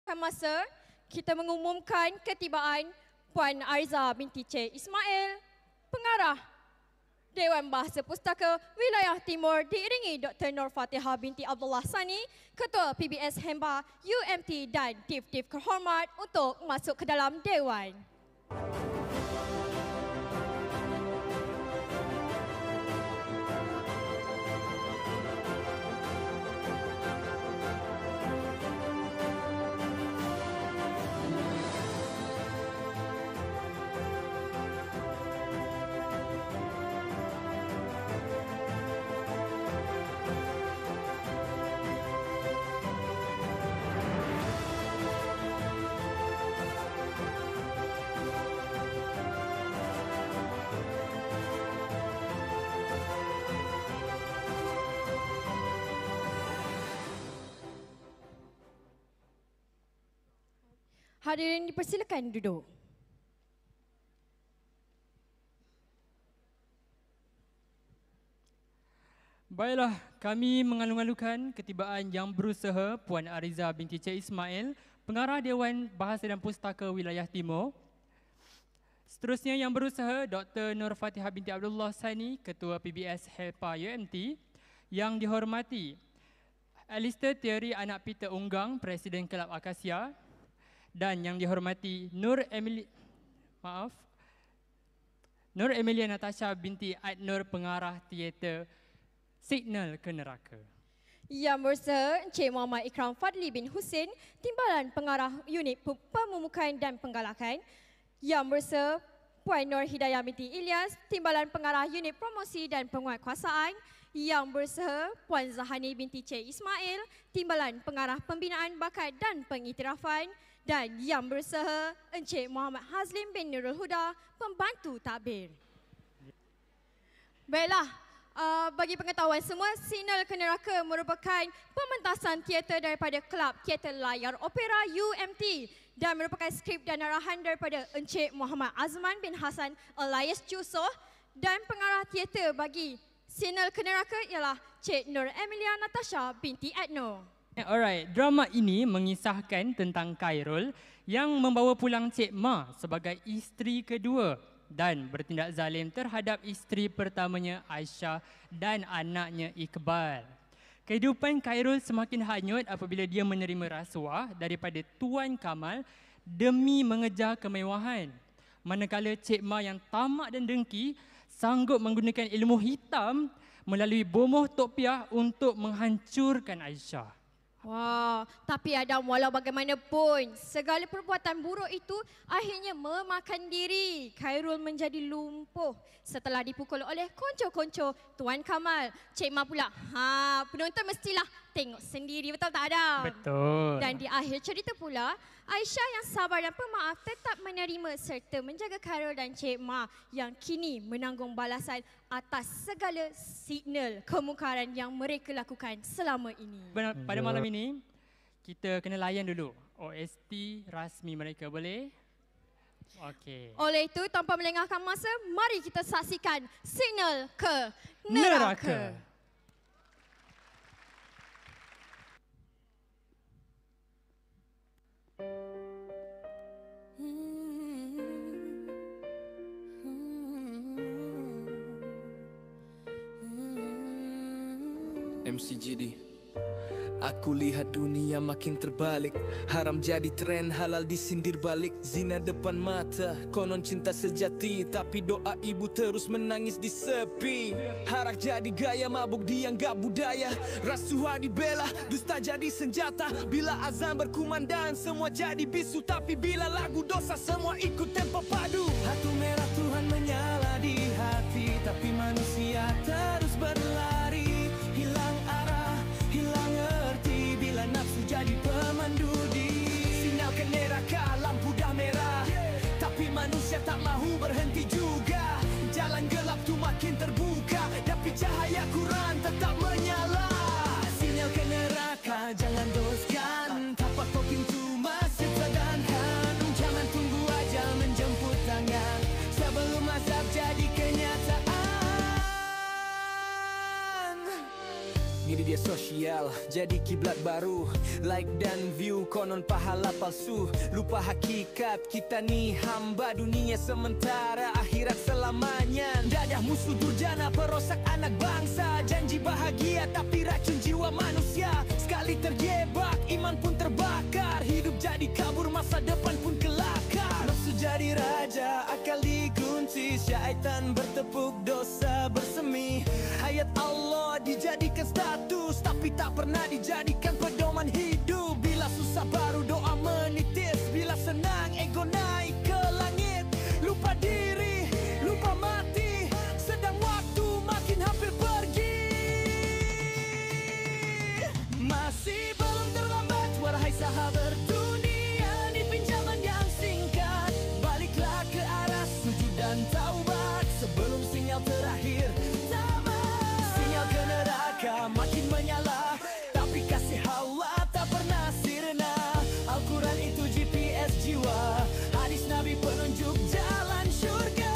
Masa kita mengumumkan ketibaan Puan Ariza binti Cik Ismail, pengarah Dewan Bahasa Pustaka Wilayah Timur diiringi Dr. Nur Fatihah binti Abdullah Sani, Ketua PBS Hemba UMT dan Tif-Tif Kehormat untuk masuk ke dalam Dewan. Hadirin dipersilakan duduk. Baiklah, kami mengalu-alukan ketibaan Yang Berusaha Puan Ariza binti Cik Ismail, Pengarah Dewan Bahasa dan Pustaka Wilayah Timur. Seterusnya Yang Berusaha Dr. Nur Fatihah binti Abdullah Sani, Ketua PBS HEPA UMT. Yang dihormati Alistair Thierry Anak Peter Unggang, Presiden Kelab Akasia. Dan yang dihormati Nur Emilia Natasha binti Adnur, Pengarah Teater Signal ke Neraka. Yang Berusaha Encik Muhammad Ikram Fadli bin Husin, Timbalan Pengarah Unit Pememukan dan Penggalakan. Yang Berusaha Puan Nur Hidayah binti Ilyas, Timbalan Pengarah Unit Promosi dan Penguatkuasaan. Yang Berusaha Puan Zahani binti Cik Ismail, Timbalan Pengarah Pembinaan Bakat dan Pengiktirafan. Dan yang berusaha Encik Muhammad Hazlim bin Nurul Huda, Pembantu Takbir. Baiklah, bagi pengetahuan semua, Signal ke Neraka merupakan pementasan teater daripada Kelab Teater Layar Opera UMT dan merupakan skrip dan arahan daripada Encik Muhammad Azman bin Hassan Elias Jusoh, dan pengarah teater bagi Signal ke Neraka ialah Cik Nur Emilia Natasha binti Adno. Alright, drama ini mengisahkan tentang Khairul yang membawa pulang Cik Ma sebagai isteri kedua dan bertindak zalim terhadap isteri pertamanya Aisyah dan anaknya Iqbal. Kehidupan Khairul semakin hanyut apabila dia menerima rasuah daripada Tuan Kamal demi mengejar kemewahan. Manakala Cik Ma yang tamak dan dengki sanggup menggunakan ilmu hitam melalui bomoh Tok Piah untuk menghancurkan Aisyah. Wah, tapi Adam, walau bagaimanapun, segala perbuatan buruk itu akhirnya memakan diri. Khairul menjadi lumpuh setelah dipukul oleh konco-konco Tuan Kamal. Cik Ma pula, penonton mestilah tengok sendiri, betul tak Adam? Betul. Dan di akhir cerita pula, Aisyah yang sabar dan pemaaf tetap menerima serta menjaga Khairul dan Cik Ma yang kini menanggung balasan atas segala signal kemungkaran yang mereka lakukan selama ini. Pada malam ini, kita kena layan dulu OST rasmi mereka, boleh? Okey. Oleh itu, tanpa melengahkan masa, mari kita saksikan Signal ke Neraka. MCGD. Aku lihat dunia makin terbalik. Haram jadi tren, halal disindir balik. Zina depan mata, konon cinta sejati. Tapi doa ibu terus menangis di sepi. Harak jadi gaya, mabuk dianggap budaya. Rasuah dibela, dusta jadi senjata. Bila azan berkumandang, semua jadi bisu. Tapi bila lagu dosa, semua ikut tempo padu. Hatu merah Tuhan menyala di hati, tapi manusia terus berlari. Hilang arah, hilang erti, bila nafsu jadi pemandu di sinyal ke neraka. Lampu dah merah, tapi manusia tak mahu berhenti juga. Jalan gelap tu makin terbuka, tapi cahaya Quran tetap menyala. Sinyal ke neraka, jangan teruskan. Tapak kau pintu masjid dan han. Jangan tunggu ajal menjemput tangan sebelum azab jadi kenyataan. Ngiri Media sosial jadi kiblat baru, like dan view konon pahala palsu. Lupa hakikat kita ni hamba dunia sementara, akhirat selamanya. Dadah musuh durjana perosak anak bangsa, janji bahagia tapi racun jiwa manusia. Sekali terjebak iman pun terbakar, hidup jadi kabur masa depan pun kelakar. Nafsu jadi raja akal dikunci, syaitan bertepuk dosa bersemi. Ayat Allah dijadikan status tapi tak pernah dijadikan pedoman hidup. Bila susah baru doa menitis, bila senang ego naik ke langit. Lupa diri, lupa mati, sedang waktu makin hampir pergi. Masih belum terlambat wahai sahabat dunia, di pinjaman yang singkat baliklah ke arah sujud dan taubat sebelum sinyal terakhir tamat. Sinyal ke neraka makin menyala, tapi kasih Allah tak pernah sirna. Al-Quran itu GPS jiwa, hadis Nabi penunjuk jalan syurga.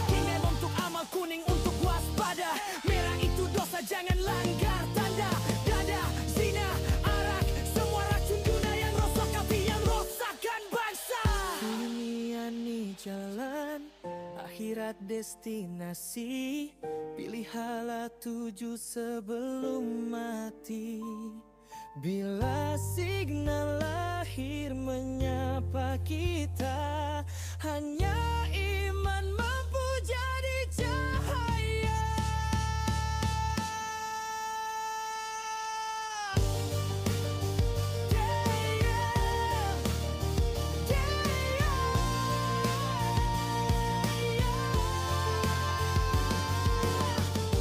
Tinggal untuk amal, kuning untuk waspada, merah itu dosa jangan langgar tanda. Dada, zina, arak, semua racun guna yang rosak hati, yang rosakkan bangsa. Dunia ni jalan, akhirat destinasi. Pilihlah tuju sebelum mati. Bila signal lahir menyapa kita, hanya iman mampu jadi cahaya.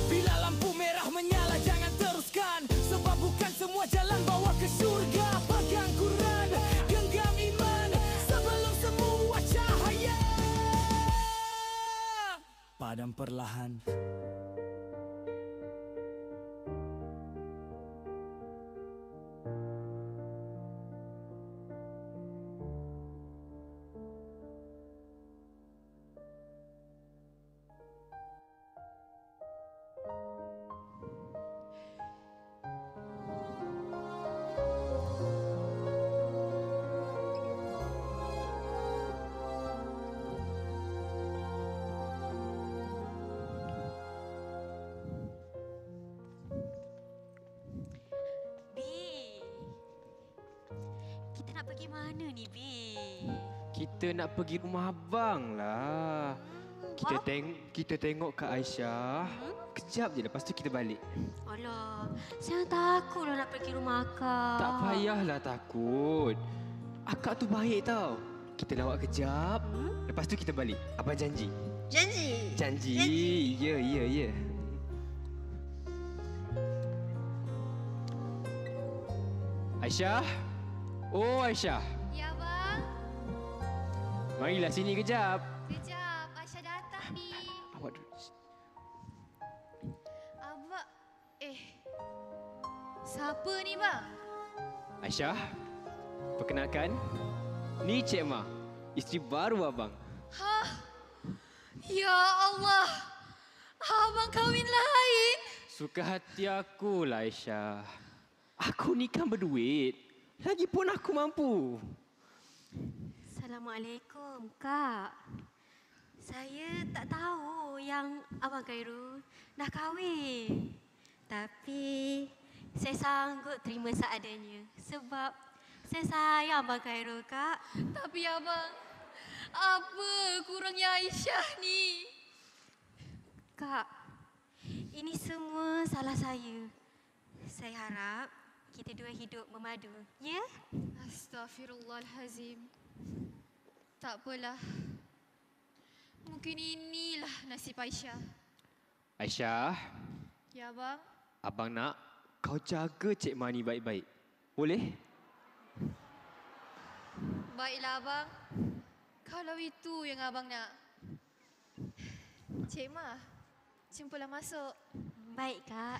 Bila lampu merah menyala jangan teruskan, sebab bukan semua jalan bawa ke surga. Pegang Quran, genggam iman sebelum semua cahaya padam perlahan. Kita nak pergi mana ni, Bi? Kita nak pergi rumah abang lah. Kita tengok Kak Aisyah. Kejap je lepas tu kita balik. Alah, saya takutlah nak pergi rumah akak. Tak payahlah takut. Akak tu baik tau. Kita lawak kejap. Lepas tu kita balik. Abang janji. Janji? Janji. Ya. Aisyah. Oh Aisyah. Ya, bang. Marilah sini kejap. Kejap, Aisyah datang ni. Awak duduk. Abang, siapa ni, bang? Aisyah. Perkenalkan. Ni Cik Ma. Isteri baru abang. Hah? Ya Allah. Abang kahwin lain? Suka hati aku lah Aisyah. Aku ni kan berduit. Lagipun aku mampu. Assalamualaikum, Kak. Saya tak tahu yang Abang Khairul dah kahwin. Tapi saya sanggup terima seadanya. Sebab saya sayang Abang Khairul, Kak. Tapi abang, apa kurangnya Aisyah ni? Kak, ini semua salah saya. Saya harap kita dua hidup memadu, ya? Astaghfirullahalazim. Tak apalah. Mungkin inilah nasib Aisyah. Aisyah, Ya, bang. abang nak kau jaga Cik Ma ni baik-baik. Boleh? Baiklah, abang. Kalau itu yang abang nak. Cik Ma, jumpalah masuk. Baik, Kak.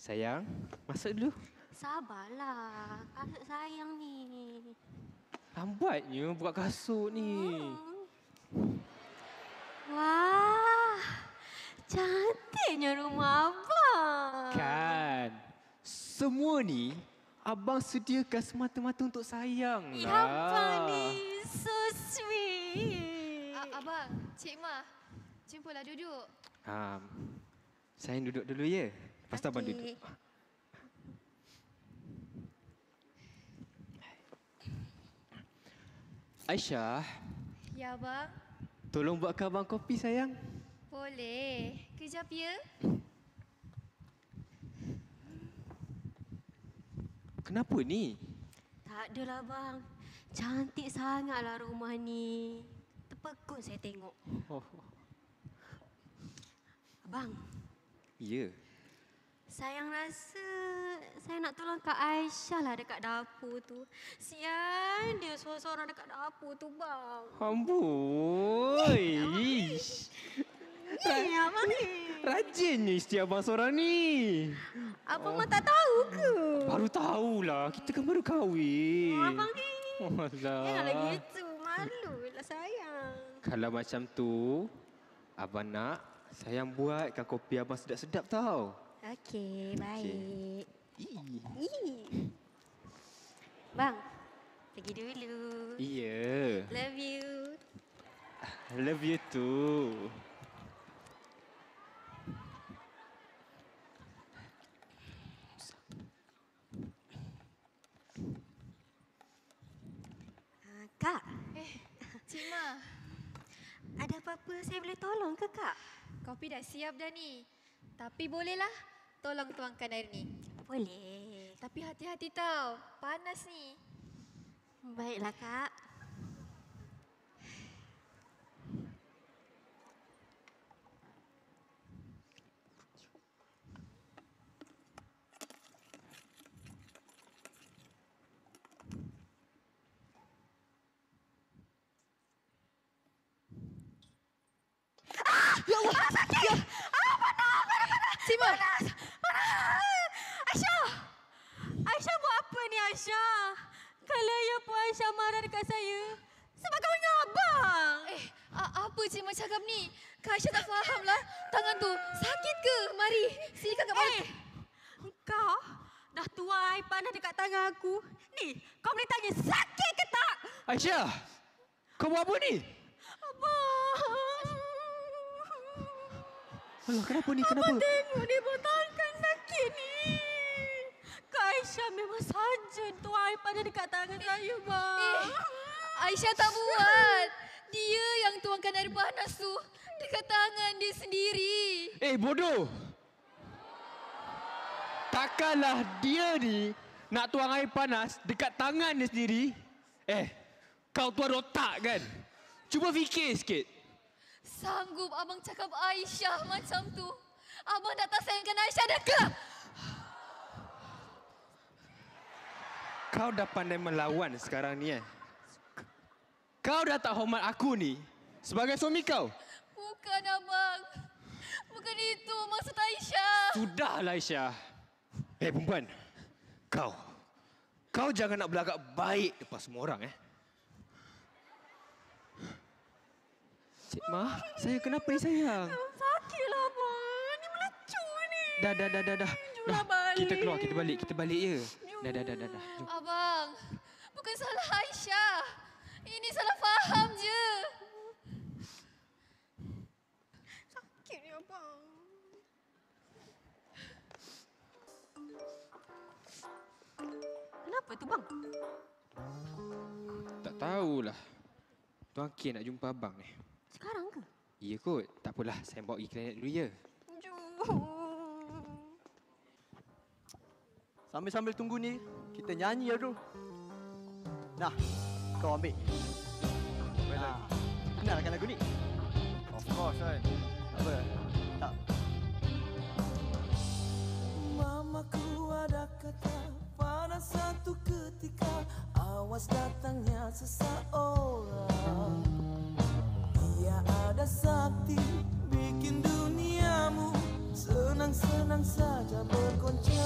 Sayang, masuk dulu. Sabarlah, kasut sayang ni. Lambatnya buka kasut ni. Wah, cantiknya rumah abang. Kan. Semua ni abang sediakan semata-mata untuk sayang lah. Ya, abang ni so sweet. Abang, Cik Ma, jumpalah duduk. Sayang duduk dulu ya. Lepas tu abang duduk. Aisyah, Ya, abang. tolong buatkan abang kopi sayang. Boleh. Kejap ya. Kenapa ni? Tak adalah bang. Cantik sangatlah rumah ni. Terpegun saya tengok. Oh, Abang, ya. sayang rasa saya nak tolong Kak Aisyah lah dekat dapur tu. Sian dia seorang-seorang dekat dapur tu bang. Amboi. Ni abang ni. Rajinnya isteri abang seorang ni. Abang mah tak tahu ke? Baru tahulah. Kita kan baru kahwin. Abang ni. Alah. Janganlah gitu. Malulah sayang. Kalau macam tu, abang nak sayang buatkan kopi abang sedap-sedap tau. Okey, baik. Ih. Bang, pergi dulu. Iya. Love you. I love you too. Kak, Cik Ma, ada apa-apa saya boleh tolong ke Kak? kopi dah siap dah ni. Tapi bolehlah tolong tuangkan air ni. Boleh. Tapi hati-hati tau, panas ni. Baiklah Kak. Ya Allah, sakit! Panas! Cik Ma! Aisyah! Aisyah buat apa ni Aisyah? Kalau ya pun Aisyah marah dekat saya. Sebab kamu dengan abang. Apa Cik Ma cakap ni? Kak Aisyah tak faham lah. Tangan tu sakit ke? Mari, sini kakak bawa. Kau dah tuai air panas dekat tangan aku. Ni, kau boleh tanya sakit ke tak? Aisyah, kau buat apa ni? Abang. Alah, kenapa ni? Kenapa? Abang tengok dia tangan sakit ni. Kak Aisyah memang saja tuai air panas dekat tangan saya, bang. Aisyah tak buat. Dia yang tuangkan air panas tu dekat tangan dia sendiri. Bodoh! Takkanlah dia ni nak tuang air panas dekat tangan dia sendiri? Kau tuan otak kan? Cuba fikir sikit. Sanggup abang cakap Aisyah macam tu? Abang dah tak sayangkan Aisyah dah ke? Kau dah pandai melawan sekarang ni Kau dah tak hormat aku ni sebagai suami kau. Bukan abang. Bukan itu maksud Aisyah. Sudahlah Aisyah. Perempuan. Kau jangan nak berlagak baik depan semua orang Cik Ma, saya kenapa ni sayang? Sakitlah, bang. Ni melecur ni. Dah. Jumlah balik. Kita balik je. Dah. Jom. Abang, bukan salah Aisyah. Ini salah faham je. Sakit ni, abang. Kenapa tu, bang? Tak tahulah. Tuan K nak jumpa abang ni. Sekarang ke? Ya kot. Tak apalah. Saya bawa pergi klinik dulu ya. Sambil-sambil tunggu ni, kita nyanyi ya dulu. Nah, kau ambil. Kenalkan lagu ni? Of course kan. Apa? Tak. Mamaku ada kata pada satu ketika, awas datangnya seseorang. Dia ada sakti bikin duniamu senang-senang saja bergoncang.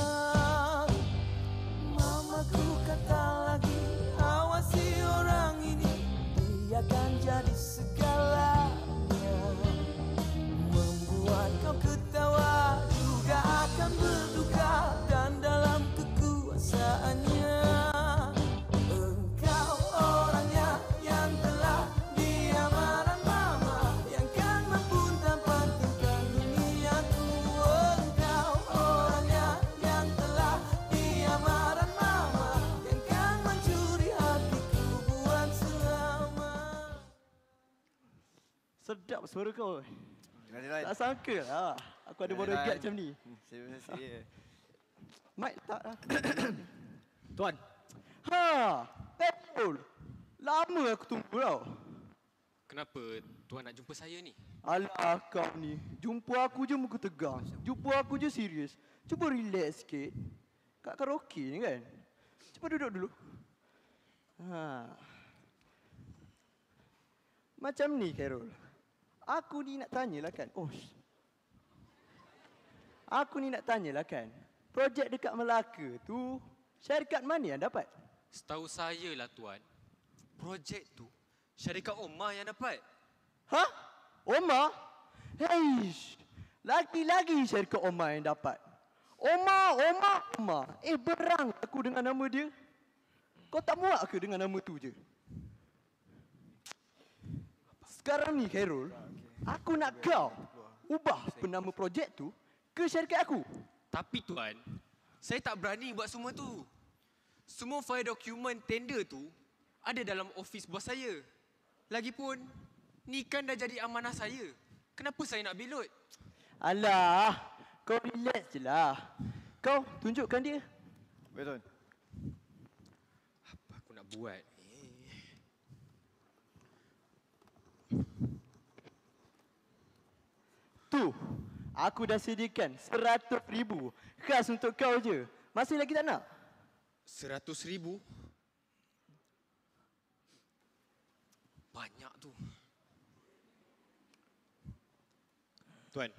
dia kan jadi segalanya. Membuat kau ketawa juga akan berduka, dan dalam kekuasaannya engkau orangnya yang telah diamankan mama, yang kan mempuntang-pantingkan duniaku. Engkau orangnya yang telah diamankan mama, yang kan mencuri hatiku buat selama. Sedap suara kau. Terima kasih. Tak sangka lah aku ada body gap macam ni. Saya. Mic tak lah. Tuan, Betul. Lama aku tunggu tau. kenapa tuan nak jumpa saya ni? Alah kau ni, jumpa aku je muka tegang. Jumpa aku je serius. Cuba relax sikit. Kat karaoke ni kan. Cuba duduk dulu. Macam ni Carol. Aku ni nak tanyalah kan. Aku ni nak tanyalah kan. Projek dekat Melaka tu, syarikat mana yang dapat? Setahu saya lah tuan, projek tu syarikat Omar yang dapat. Hah? Omar? Heish. Lagi-lagi syarikat Omar yang dapat. Omar. Berang aku dengan nama dia. Kau tak muak ke dengan nama tu je? Sekarang ni Carol, aku nak kau ubah penama projek tu ke syarikat aku. Tapi tuan, saya tak berani buat semua tu. Semua file dokumen tender tu ada dalam ofis bos saya. Lagipun, ni kan dah jadi amanah saya. Kenapa saya nak belot? Alah, kau relax je lah. Kau tunjukkan dia. Betul. Apa aku nak buat ni? Tu, aku dah sediakan 100,000 khas untuk kau je. Masih lagi tak nak? 100,000? Banyak tu. Tuan,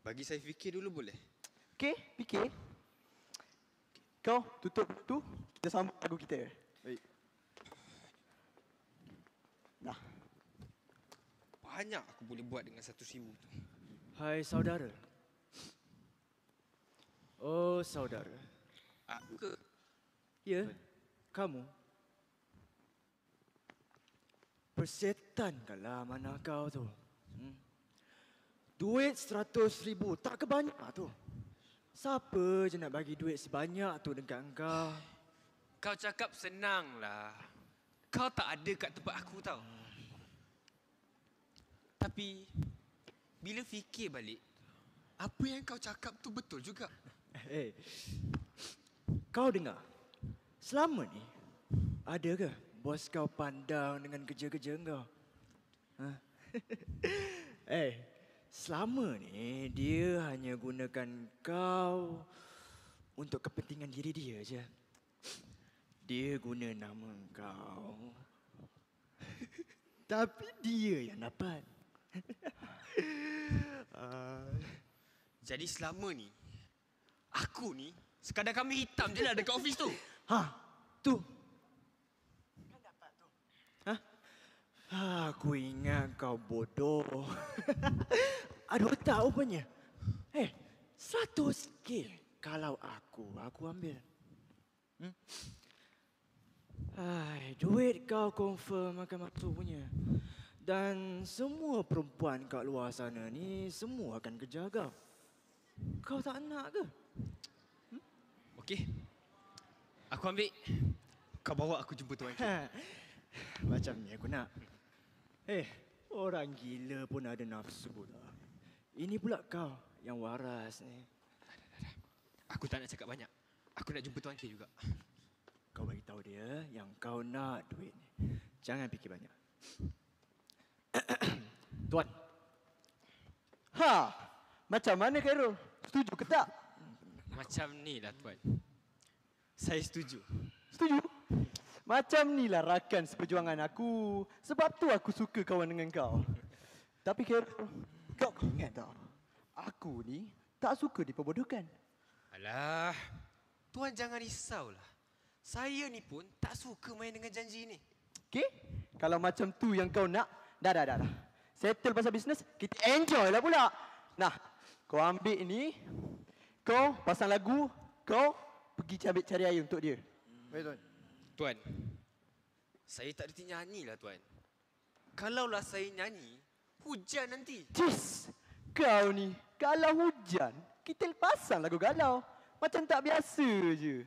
bagi saya fikir dulu boleh? Okey, fikir. Kau tutup tu, kita sambung lagu kita. Baik. Nah, Banyak aku boleh buat dengan 100,000 tu. Hai saudara. Oh saudara. Aku ke? Ya, kamu. Persetan kalah mana kau tu. Duit 100,000 tak kebanyak tu. Siapa je nak bagi duit sebanyak tu dekat engkau? Kau cakap senang lah. Kau tak ada kat tempat aku tau. Tapi, bila fikir balik, apa yang kau cakap tu betul juga. Hey, kau dengar? Selama ni, ada ke bos kau pandang dengan kerja-kerja kau? Ha? Selama ni dia hanya gunakan kau untuk kepentingan diri dia je. Dia guna nama kau. Tapi dia yang dapat. Jadi selama ni, aku ni sekadar kambing hitam je lah dekat office tu. Tu. Kan dapat tu. Aku ingat kau bodoh. Ada otak rupanya. 100K kalau aku ambil. Duit kau confirm akan masuk punya. Dan semua perempuan kat luar sana ni semua akan kejar kau. Kau tak nak ke? Okey. Aku ambil. Kau bawa aku jumpa Tuan K. Macam ni aku nak. Orang gila pun ada nafsu lah. Ini pula kau yang waras ni. Aku tak nak cakap banyak. Aku nak jumpa Tuan K juga. Kau bagi tahu dia yang kau nak duit ni. Jangan fikir banyak. Tuan. Macam mana Carol? Setuju ke tak? Macam ni lah Tuan. Saya setuju. Setuju? Macam ni lah rakan seperjuangan aku. Sebab tu aku suka kawan dengan kau. Tapi Carol, kau ingat tak? Aku ni tak suka diperbodohkan. Alah, Tuan jangan risaulah. Saya ni pun tak suka main dengan janji ni. Okey? Kalau macam tu yang kau nak, dah. Settle pasal bisnes, kita enjoy lah pula. Nah, kau ambil ni, kau pasang lagu, kau pergi cari air untuk dia. Baik, Tuan. Tuan, saya tak reti nyanyi lah, Tuan. Kalaulah saya nyanyi, hujan nanti. Cis, kau ni, kalau hujan, kita pasang lagu galau. Macam tak biasa je.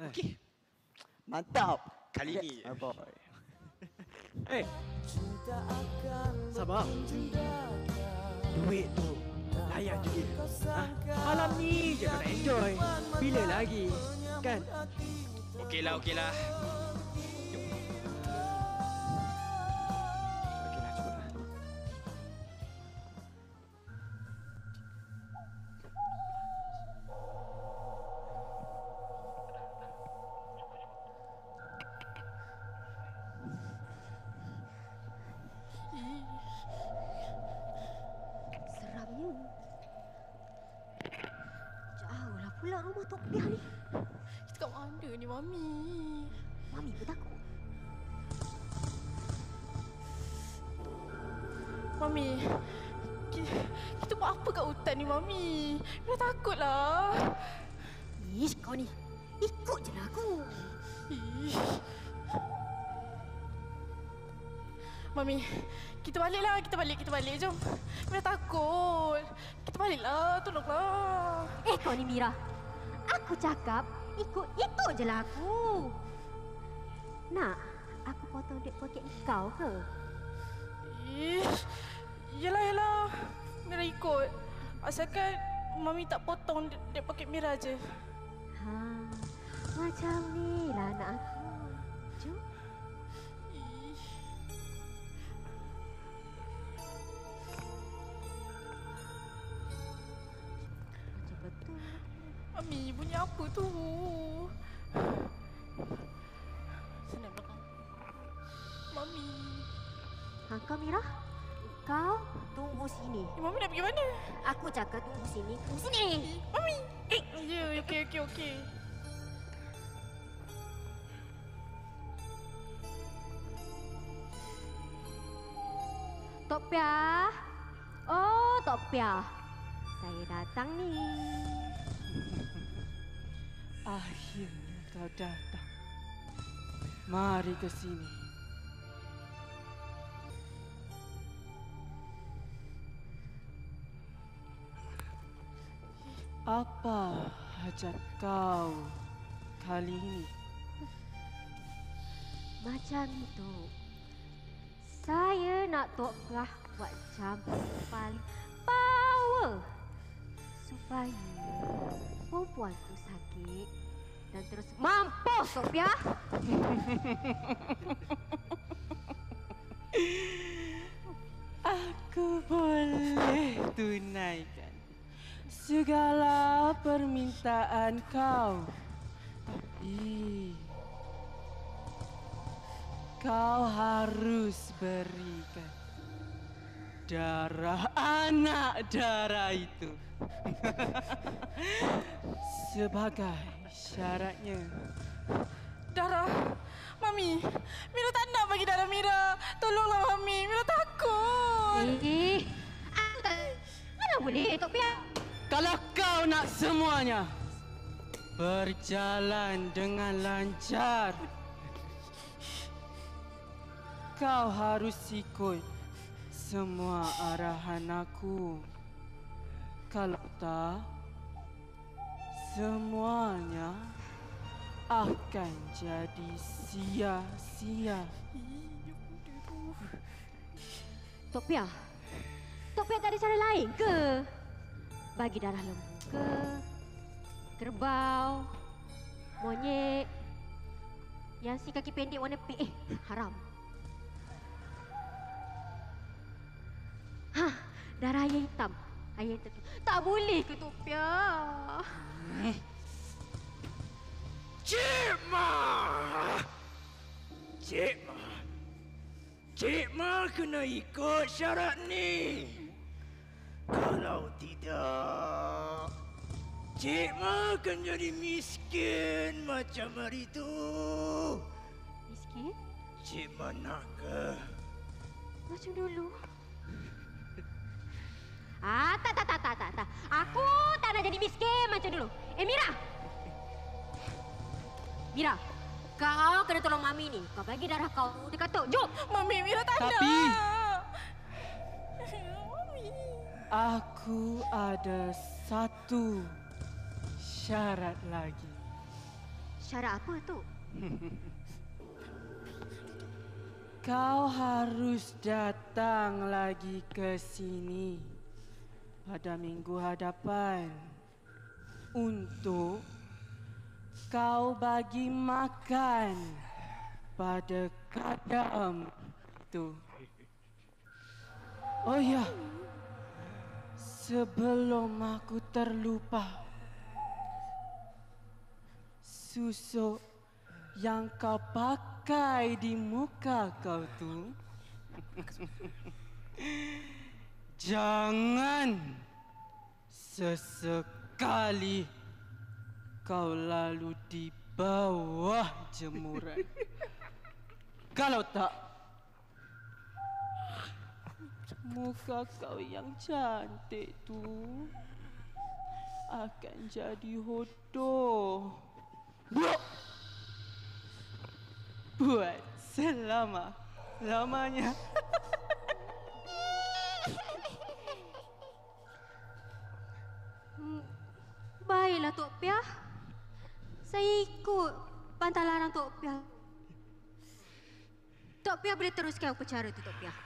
Okey. Mantap. Kali ni. Boy. Sabar. Duit tu layan je dia. Malam ni je kau nak enjoy. Bila lagi? Kan? Okeylah. Okeylah, cuba. Seramnya. Jauhlah pula rumah Tok Piah ni. Kita kat mana ni, Mami? Mami pun takut. Mami, kita buat apa kat hutan ni, Mami? Mira takutlah. Ish, kau ni. Ikut je lah aku. Ih. Mami, kita balik, jom. Mira takut. Kita baliklah, tolonglah. Kau ni Mira. Aku cakap, ikut je lah aku. Nak, aku potong duit poket kau ke? Ish. Yelah. Mira ikut. Asalkan Mami tak potong duit poket Mira je. Ha, macam ni lah anak aku. Jom. Ish. Macam betul. Mami, bunyi apa tu? Sana belakang. Mami. Kau Mira? Kau tunggu sini. Mami nak pergi mana? Aku cakap tunggu sini. Tunggu sini. Mami. Ya, okey. Tok Piah. Oh, Tok Piah. Saya datang ni. Akhirnya kau datang. Mari ke sini. Apa hajat kau kali ini? Macam itu. Saya nak Tok Piah buat campur paling power. Supaya perempuan tu sakit dan terus mampus Tok Piah. Aku boleh tunaikan segala permintaan kau. Tapi kau harus berikan darah anak darah itu sebagai syaratnya. Darah. Mami, Mira tak nak bagi darah Mira. Tolonglah Mami, Mira takut. Aku tak. Mana boleh Tok Piah? Kalau kau nak semuanya berjalan dengan lancar, kau harus ikut semua arahan aku. Kalau tak, semuanya akan jadi sia-sia. Tok Piah tak ada cara lain ke? Bagi darah lembu ke? Kerbau? Monyet? Yang si kaki pendek warna pink? Haram. Darah ayam hitam. Ayam hitam tu. Tak boleh ke Tok Piah? Cik Ma kena ikut syarat ni. Kalau tidak, Cik Ma akan jadi miskin macam hari tu. Miskin? Cik manakah? Macam dulu. Tak. Aku tak nak jadi miskin macam dulu. Mira! Mira, kau kena tolong Mami ni. Kau bagi darah kau dekat Tok. Jom! Mami, Mira tak nak. Tapi Aku ada satu syarat lagi. Syarat apa tu? Kau harus datang lagi ke sini pada minggu hadapan untuk kau bagi makan pada kadam tu. Oh ya, sebelum aku terlupa, susuk yang kau pakai di muka kau tu jangan sesekali kau lalu di bawah jemuran. Kalau tak, muka kau yang cantik tu akan jadi hodoh. Buat selama-lamanya. Baiklah Tok Piah. Saya ikut pantang larang Tok Piah. Tok Piah boleh teruskan upacara tu Tok Piah.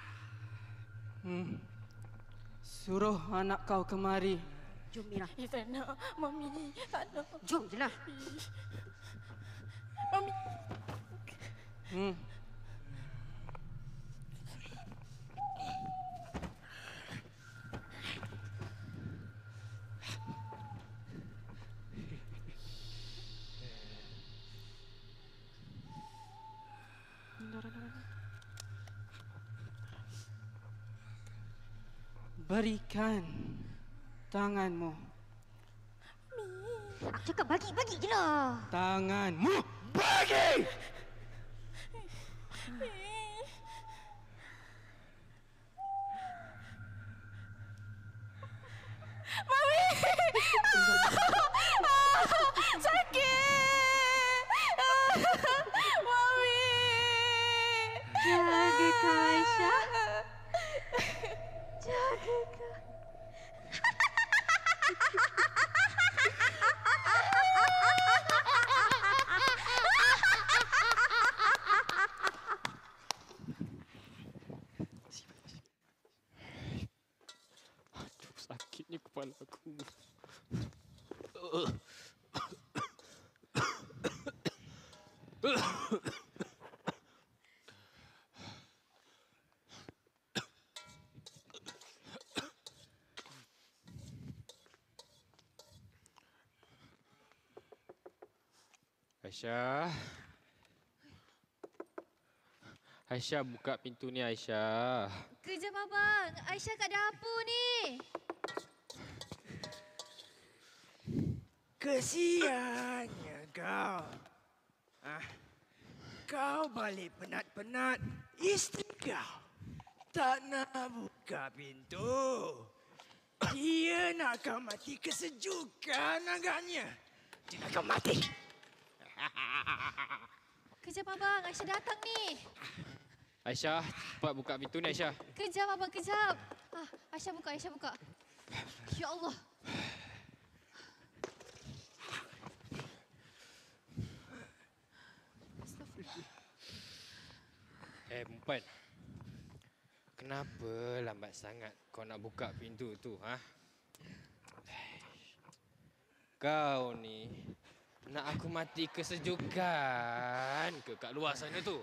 Suruh anak kau kemari. Jom Mira. Tak nak, Mami. Tak nak. Jom je lah. Mami. Berikan tanganmu. Aku cakap bagi je lah. Tanganmu. Bagi! Mami! Sakit! Mami! Jaga kau Aisyah. Jaga kau. Sakitnya kepala aku. Aisyah. Aisyah, buka pintu ni Aisyah. Kejap abang, Aisyah kat dapur ni. Kesiannya kau. Kau balik penat-penat. Isteri kau tak nak buka pintu. Dia nak kau mati kesejukan agaknya. Dia nak kau mati. Kejap abang, Aisyah datang ni. Aisyah, cepat buka pintu ni Aisyah. Kejap abang, kejap. Aisyah buka. Ya Allah. Perempuan. Kenapa lambat sangat kau nak buka pintu tu, ha? Kau ni nak aku mati kesejukan ke kat luar sana tu?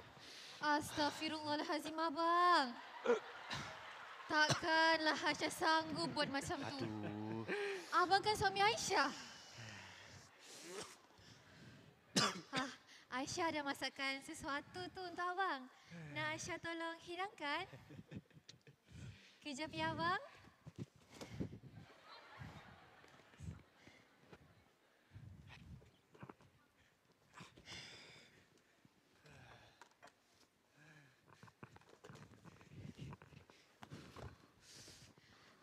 Astaghfirullahalazim abang. Takkanlah Aisyah sanggup buat macam tu. Abang kan suami Aisyah. Aisyah ada masakkan sesuatu tu untuk abang. Nak Aisyah tolong hidangkan? Kejap ya abang.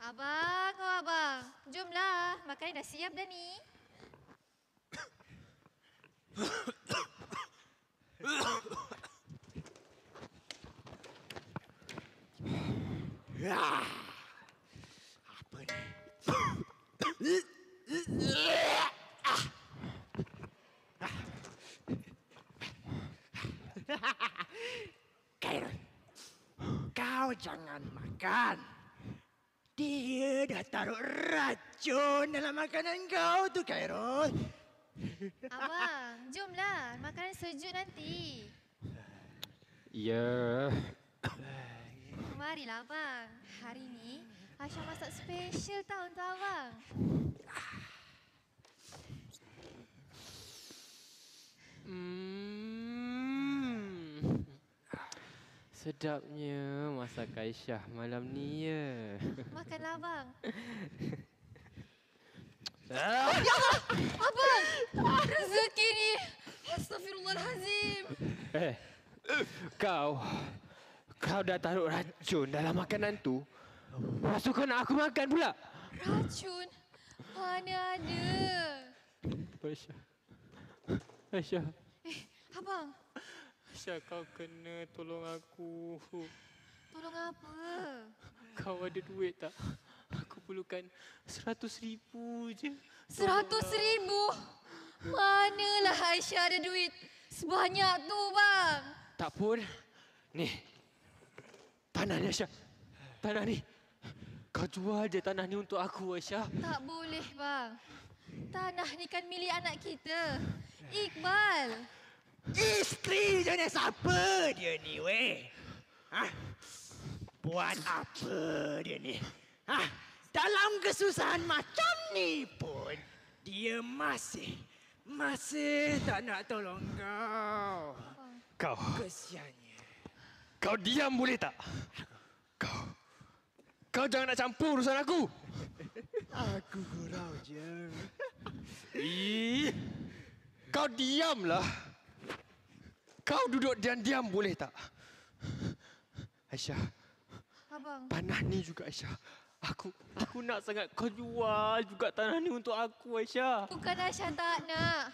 Abang, oh abang. Jomlah, makanan dah siap dah ni. Apa ni? Khairul, kau jangan makan. Dia dah taruh racun dalam makanan kau tu, Khairul. Abang, jomlah. Makanan sejuk nanti. Ya. Marilah abang. Hari ni Aisyah masak special tau untuk abang. Sedapnya masak Aisyah malam ni ya. Makanlah abang. Ah! Ya Allah! Abang! Rezeki ni! Astaghfirullahalazim. Kau dah taruh racun dalam makanan tu. Lepas tu kau nak aku makan pula. Racun? Mana ada? Aisyah. Aisyah. Abang. Aisyah, kau kena tolong aku. Tolong apa? Kau ada duit tak? Aku perlukan 100,000 je. 100,000? Manalah Aisyah ada duit sebanyak tu, bang? Tak pun. Ni. Tanah ni, Aisyah. Tanah ni. Kau jual je tanah ni untuk aku, Aisyah. Tak boleh, bang. Tanah ni kan milik anak kita. Iqbal. Isteri jenis apa dia ni, weh? Buat apa dia ni? Dalam kesusahan macam ni pun, dia masih tak nak tolong kau. Kau. Kesiannya. Kau diam boleh tak? Kau jangan nak campur urusan aku. Aku gurau je. Kau diamlah. Kau duduk dan diam boleh tak? Aisyah. Abang. Tanah ni juga Aisyah. Aku nak sangat kau jual juga tanah ni untuk aku, Aisyah. Bukan Aisyah tak nak.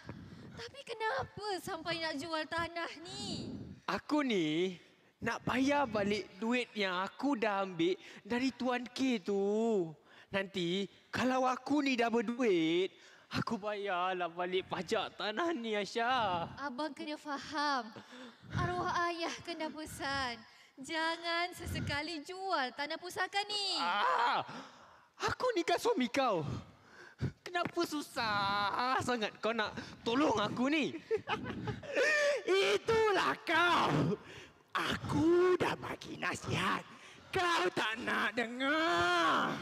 Tapi kenapa sampai nak jual tanah ni? Aku ni nak bayar balik duit yang aku dah ambil dari Tuan K tu. Nanti kalau aku ni dah berduit, aku bayarlah balik pajak tanah ni, Aisyah. Abang kena faham. Arwah ayah kan dah pesan. Jangan sesekali jual tanah pusaka ni. Aku ni kan suami kau. Kenapa susah sangat kau nak tolong aku ni? Itulah kau. Aku dah bagi nasihat. Kau tak nak dengar.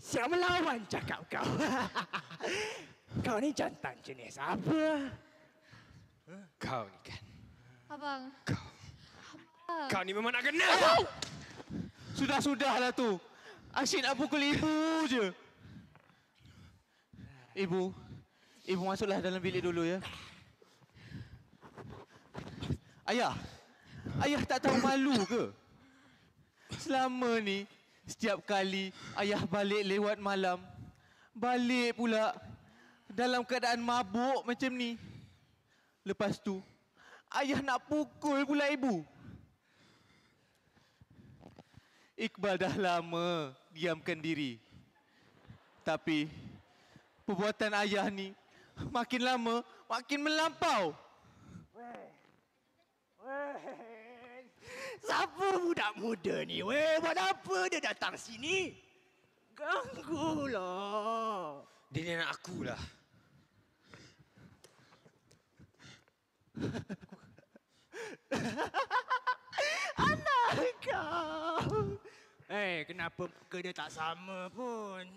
Siap melawan cakap kau. Kau ni jantan jenis apa? Kau ni kan. Abang. Kau ni memang nak kena. Sudah-sudahlah tu. Asyik nak pukul ibu je. Ibu masuklah dalam bilik dulu ya. Ayah tak tahu malu ke? Selama ni, setiap kali ayah balik lewat malam, balik pula dalam keadaan mabuk macam ni. Lepas tu, ayah nak pukul pula ibu. Iqbal dah lama diamkan diri. Tapi, perbuatan ayah ni makin lama makin melampau. Siapa budak muda ni, weh? Buat apa dia datang sini? Ganggulah. Dia ni anak akulah. Anak kau. Kenapa muka dia tak sama pun?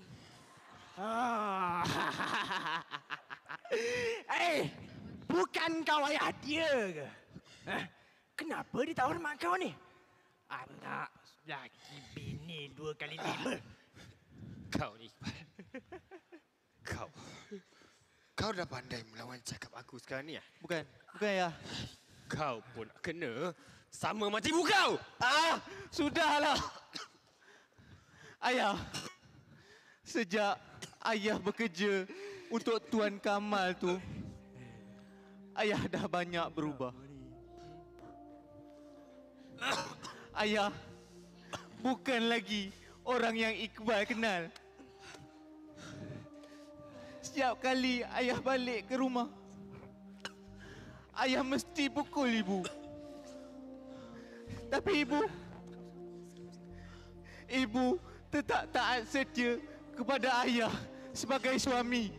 Bukan kau ayah dia ke? Kenapa dia tak hormat kau ni? Anak laki bini 2 kali 5. Kau ni, Iqbal. Kau dah pandai melawan cakap aku sekarang ni, Bukan ya. Kau pun nak kena sama macam ibu kau. Sudahlah. Ayah, sejak ayah bekerja untuk Tuan Kamal tu, ayah dah banyak berubah. Ayah bukan lagi orang yang Iqbal kenal. Setiap kali ayah balik ke rumah, ayah mesti pukul ibu. Tapi ibu tetap taat setia kepada ayah sebagai suami.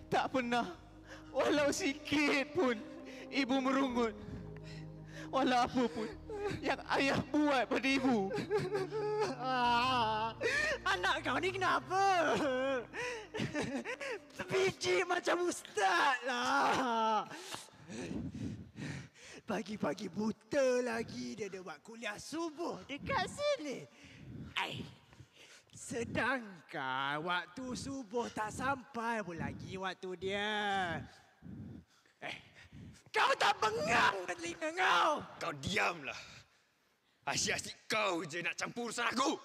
Tak pernah, walau sikit pun, ibu merungut. Walau apa pun yang ayah buat pada ibu. Anak kau ni kenapa? Biji macam ustaz lah. Pagi-pagi buta lagi dia buat kuliah subuh dekat sini. Sedangkan waktu subuh tak sampai pun lagi waktu dia. Kau tak bengang ke telinga kau? Kau diamlah. Asyik-asyik kau je nak campur urusan aku.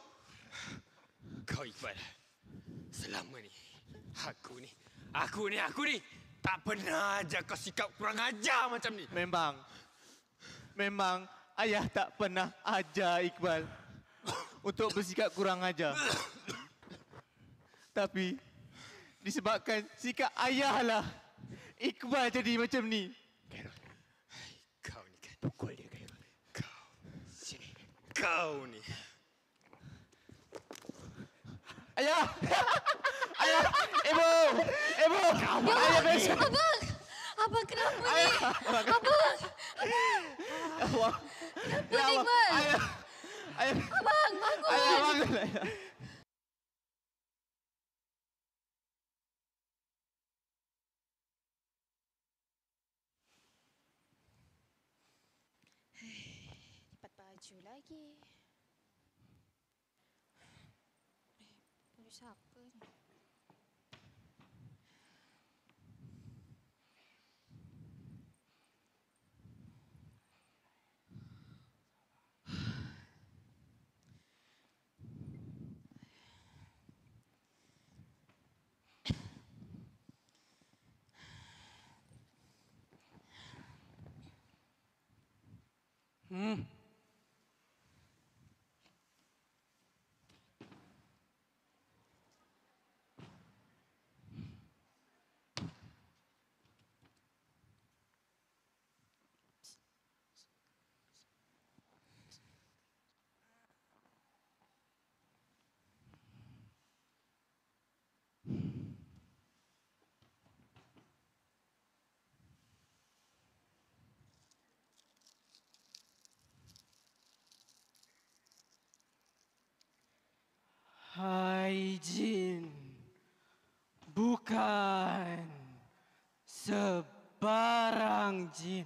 Kau Iqbal, selama ni aku ni tak pernah aja kau sikap kurang ajar macam ni. Memang ayah tak pernah ajar Iqbal untuk bersikap kurang ajar. Tapi disebabkan sikap ayah lah Iqbal jadi macam ni. Kau ni kan. Pukul dia kan. Kau ni. Ayah! Ayah! Ibu! Ayah besok! Abang kenapa ni? Abang! Kenapa ni, Iqbal? Abang, bangun! Ayah, bangun! Ayah. Lipat baju lagi. Baju siapa ni? Hai jin, bukan sebarang jin.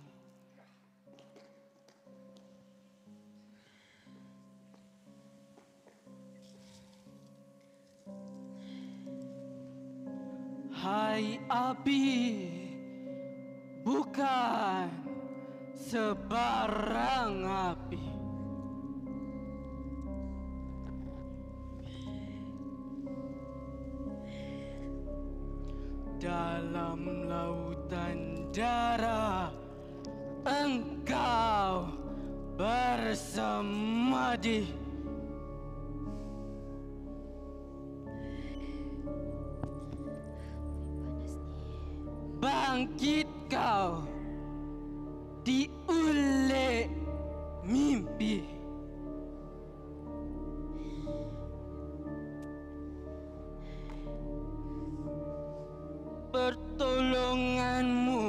Hai api, bukan sebarang api. Dalam lautan darah engkau bersemadi. Bangkit kau di ulek mimpi. Pertolonganmu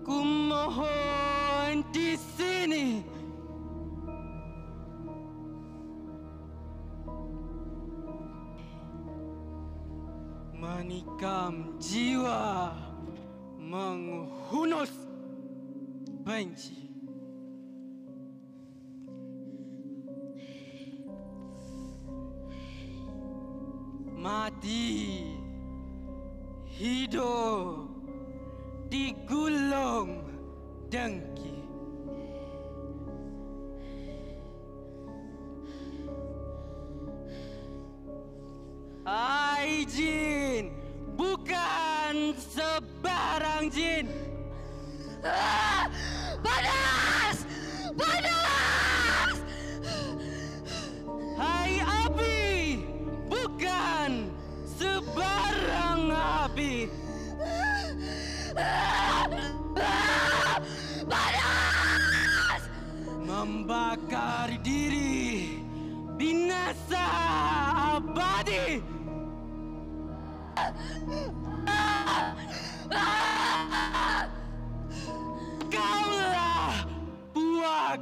ku mohon di sini. Menikam jiwa, menghunus benci. Mati, hidup, digulung dengki.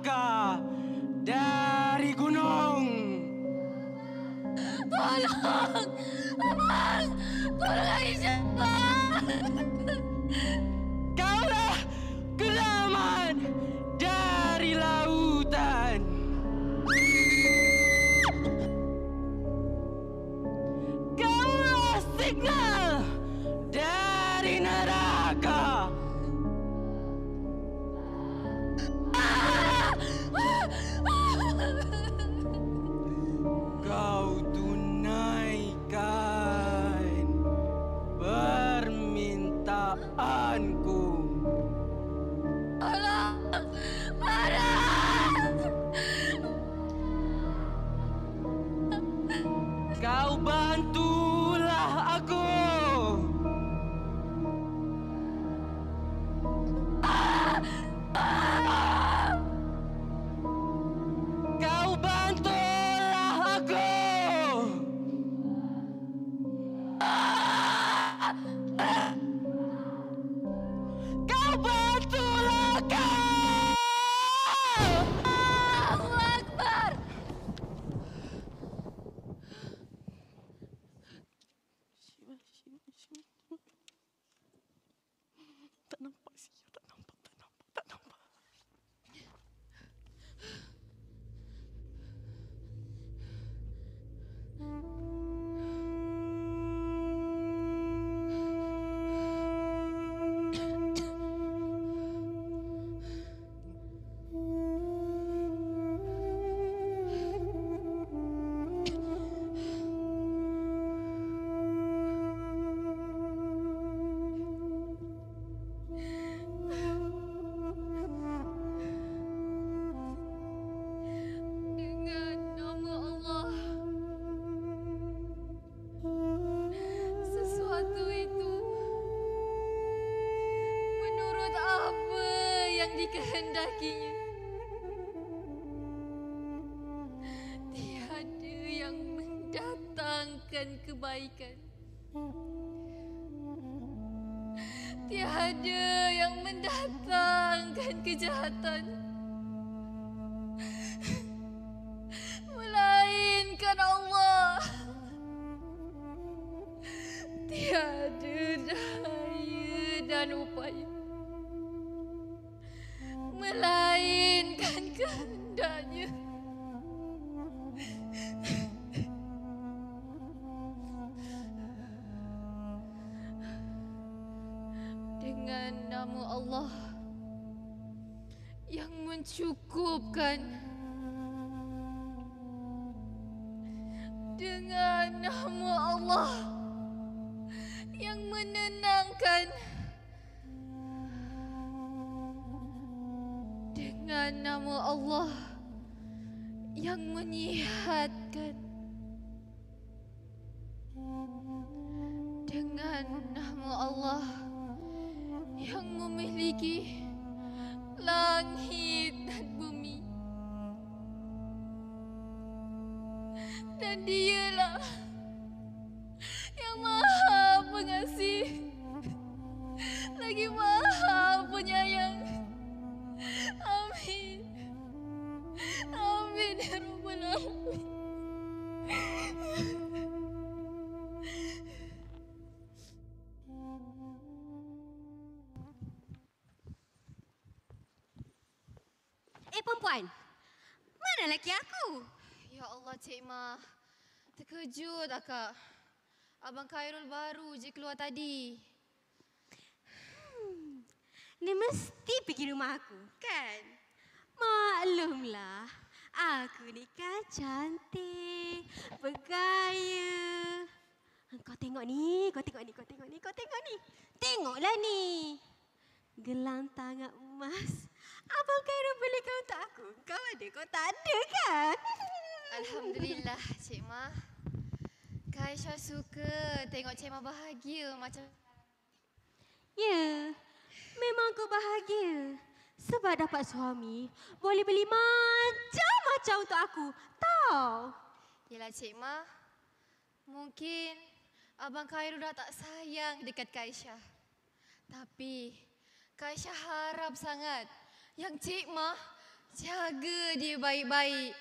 neraka dari gunung. Tolong! Abang! Tolong Aisyah, Abang! Kaulah gelaman dari lautan. Kaulah signal dari neraka. Kau tunaikan permintaanku. Tolong! Farah! Kau bantulah aku. Kau bantulah aku. Kau bantulah aku. Allahu Akbar! Tak nampak sih, tak nampak. Dengan nama Allah, sesuatu itu menurut apa yang dikehendakinya. Tiada yang mendatangkan kebaikan, tiada yang mendatangkan kejahatan, melainkan Allah. Tiada daya dan upaya, melainkan kehendaknya. Dengan nama Allah yang mencukupkan, dengan nama Allah yang menenangkan, dengan nama Allah yang menyihatkan, dengan nama Allah yang memiliki langit dan bumi. Dan dialah yang maha pengasih lagi maha penyayang. Amin. Amin ya Rabbal Alamin. Perempuan, mana laki aku? Ya Allah, Cik Ma. Terkejut akak. Abang Khairul baru je keluar tadi. Dia mesti pergi rumah aku, kan? Maklumlah, aku ni kan cantik, bergaya. Kau tengok ni, kau tengok ni, kau tengok ni, kau tengok ni. Tengoklah ni. Gelang tangan emas. Abang Khairul belikan untuk aku. Kau ada, kau tak ada kan? Alhamdulillah, Cik Ma. Kak Aisyah suka tengok Cik Ma bahagia macam... Ya, memang aku bahagia. Sebab dapat suami, boleh beli macam-macam untuk aku. Tahu? Yelah Cik Ma, mungkin Abang Khairul dah tak sayang dekat Kak Aisyah. Tapi Kak Aisyah harap sangat yang Cik Ma Jaga dia baik-baik.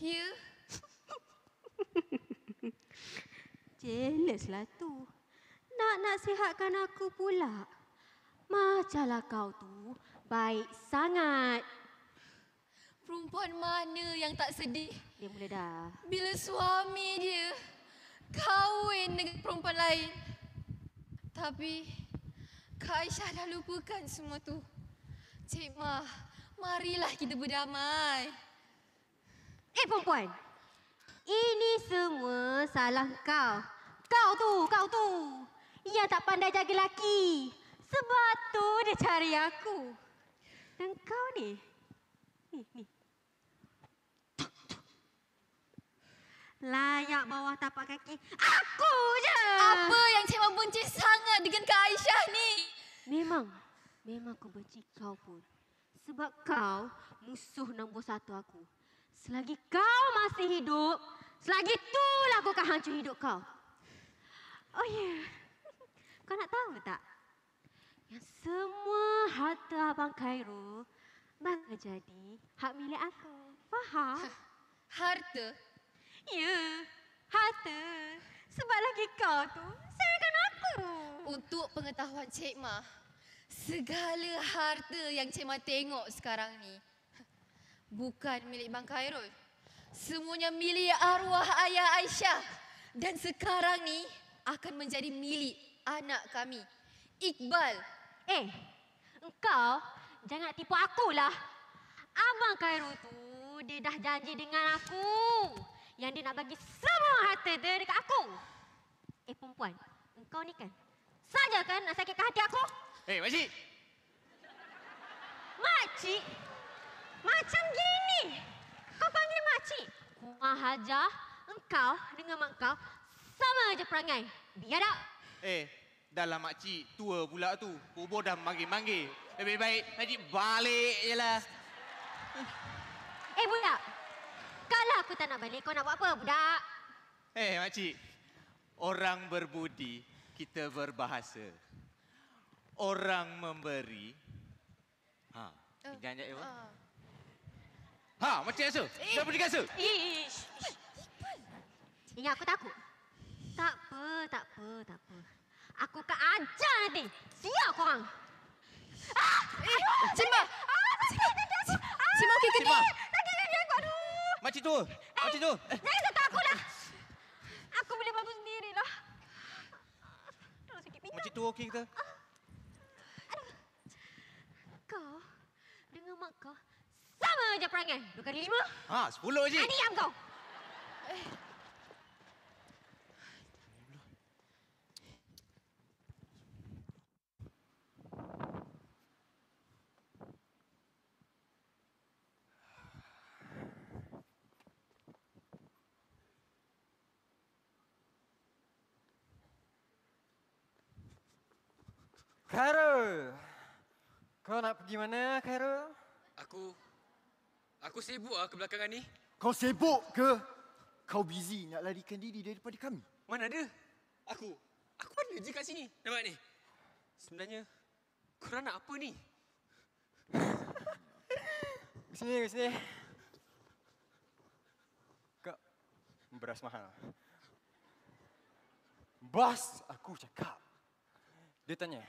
Ya? Jealous lah tu. Nak nasihatkan aku pula. Macamlah kau tu baik sangat. Perempuan mana yang tak sedih Dia mula dah. bila suami dia kahwin dengan perempuan lain? Tapi Kak Aisyah dah lupakan semua tu. Cik Mah, marilah kita berdamai. Perempuan. Ini semua salah kau. Kau tu. Yang tak pandai jaga lelaki. Sebab tu dia cari aku. Dan kau ni. Ni. Layak bawah tapak kaki aku je. Apa yang Cik Mah benci sangat dengan Kak Aisyah ni? Memang aku benci kau pun. Sebab kau musuh nombor 1 aku. Selagi kau masih hidup, selagi itulah aku akan hancur hidup kau. Oh ya, kau nak tahu tak? Yang semua harta Abang Khairul bakal jadi hak milik aku. Faham? Harta? Ya, harta. Sebab lagi kau tu sayangkan aku. Untuk pengetahuan Cik Mah, segala harta yang Cik Mah tengok sekarang ni bukan milik Bang Khairul. Semuanya milik arwah ayah Aisyah. Dan sekarang ni akan menjadi milik anak kami, Iqbal. Engkau jangan tipu akulah. Abang Khairul tu dia dah janji dengan aku yang dia nak bagi semua harta dia dekat aku. Perempuan, engkau ni kan saja kan nak sakitkan hati aku? Makcik. Makcik? Macam gini. Kau panggil makcik? Kurang hajar. Engkau dengan mak kau sama je perangai. Biar tak? Dalam makcik tua pula tu. Bobo dah manggil-manggil. Lebih baik makcik balik je lah. Budak. Kalau aku tak nak balik, kau nak buat apa, budak? Makcik. Orang berbudi, kita berbahasa. Orang memberi. Jangan Ewa. Macam rasa? Dah pergi rasa? Ingat aku takut? Tak apa. Aku akan ajar nanti. Siap korang. Cik Mah! Cik Mah okey ke ni? Kaki aku, aduh. Makcik tu. Jangan sentuh aku lah. Aku boleh bantu sendirilah. Aduh, sakit pinggang. Makcik tu okey kita? Kau dengan mak kau sama je perangai. 2 kali 5. 10 je. Diam kau. Khairul! Kau nak pergi mana, Khairul? Aku sibuk ke belakangan ni. Kau sibuk ke? Kau busy nak larikan diri daripada kami. Mana ada? Aku ada je kat sini. Nampak ni? Sebenarnya, korang nak apa ni? Sini. Kau beras mahal. Bas, aku cakap. Dia tanya.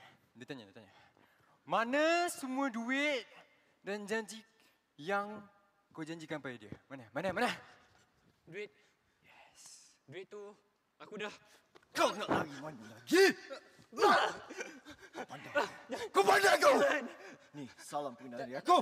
Mana semua duit dan janji yang kau janjikan pada dia? Mana? Duit? Yes. Duit tu, aku dah... Kau nak lari mana lagi? Kau pandai kau! Ni, salam pun dari aku.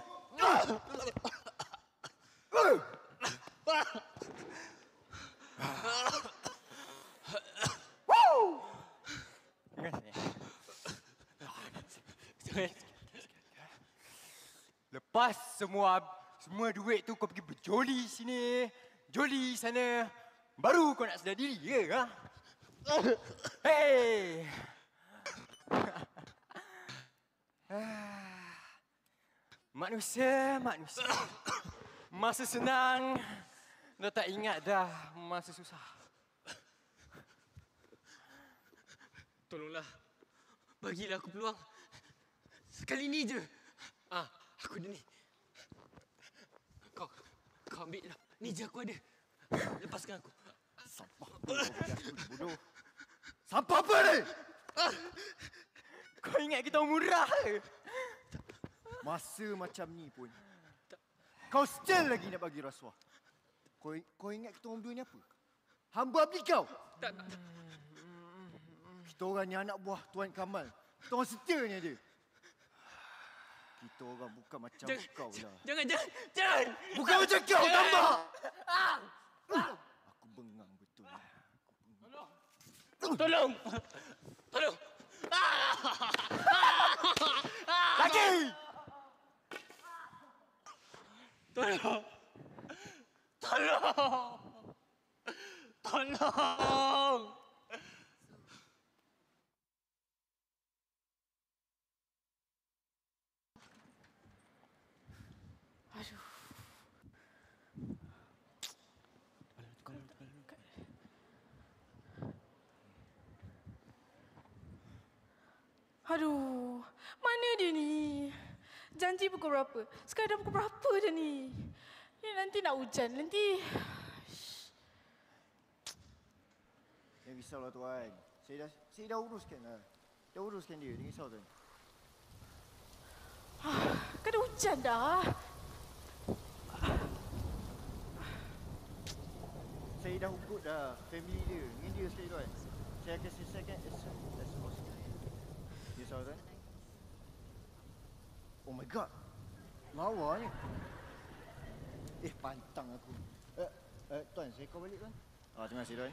Lepas semua duit tu kau pergi berjoli sini, joli sana, baru kau nak sedar diri ke? Hey! Manusia. Masa senang, dah tak ingat dah masa susah. Tolonglah, bagilah aku peluang. Sekali ni je. Aku ni. Kau ambil lah. Ni je aku ada. Lepaskan aku. Sampah bodoh. Sampah apa ni? Kau ingat kita murah ke? Masa macam ni pun kau still lagi nak bagi rasuah. Kau ingat kita orang berdua ni apa? Hamba abdi kau? Tak. Kita orang ni anak buah Tuan Kamal. Kita orang setianya dia. Kita orang bukan macam kau lah. Jangan. Bukan macam kau, tambah. Aku bengang betul. Tolong. Lagi! Tolong. Aduh, mana dia ni? Janji pukul berapa? Sekarang dah pukul berapa dah ni? Ni nanti nak hujan, nanti... Jangan risaulah tuan. Saya dah uruskan lah. Dah uruskan dia, jangan risau tuan. Kan dah hujan dah. Saya dah ugut dah family dia. Dengan dia sekali tuan. Saya akan selesaikan as soon as possible. Risau tuan. Oh my god. Lawa ni. Pantang aku. Tuan, saya call balik tuan. Terima kasih tuan.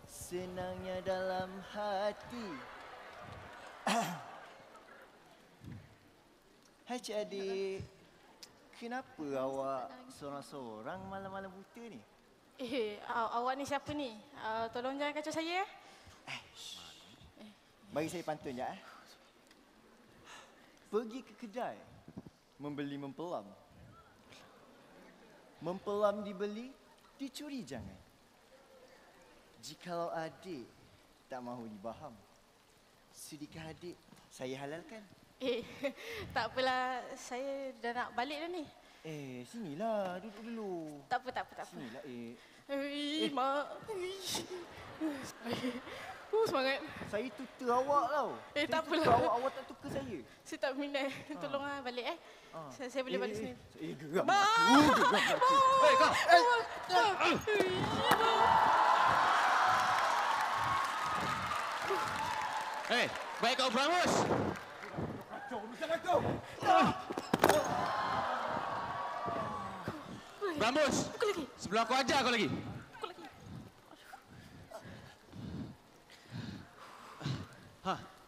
Senangnya dalam hati. Hai Cik Adik. Kenapa awak seorang-seorang malam-malam buta ni? Awak ni siapa ni? Tolong jangan kacau saya. Bagi saya pantun je. Pergi ke kedai, membeli mempelam. Mempelam dibeli, dicuri jangan. Jikalau adik tak mahu dibaham, sudikah adik saya halalkan? Tak apalah, saya dah nak balik dah ni. Sinilah, duduk dulu. Tak apa. Sinilah, Mak. Semangat. Saya tutor awak tau. Tak apalah. Awak tak tukar saya. Saya tak minat. Tolong balik Saya boleh balik sini. Geram Mak! aku. Kau! Baik kau Bramus. Kacau urusan aku. Bramus. Sebelum aku ajar kau lagi.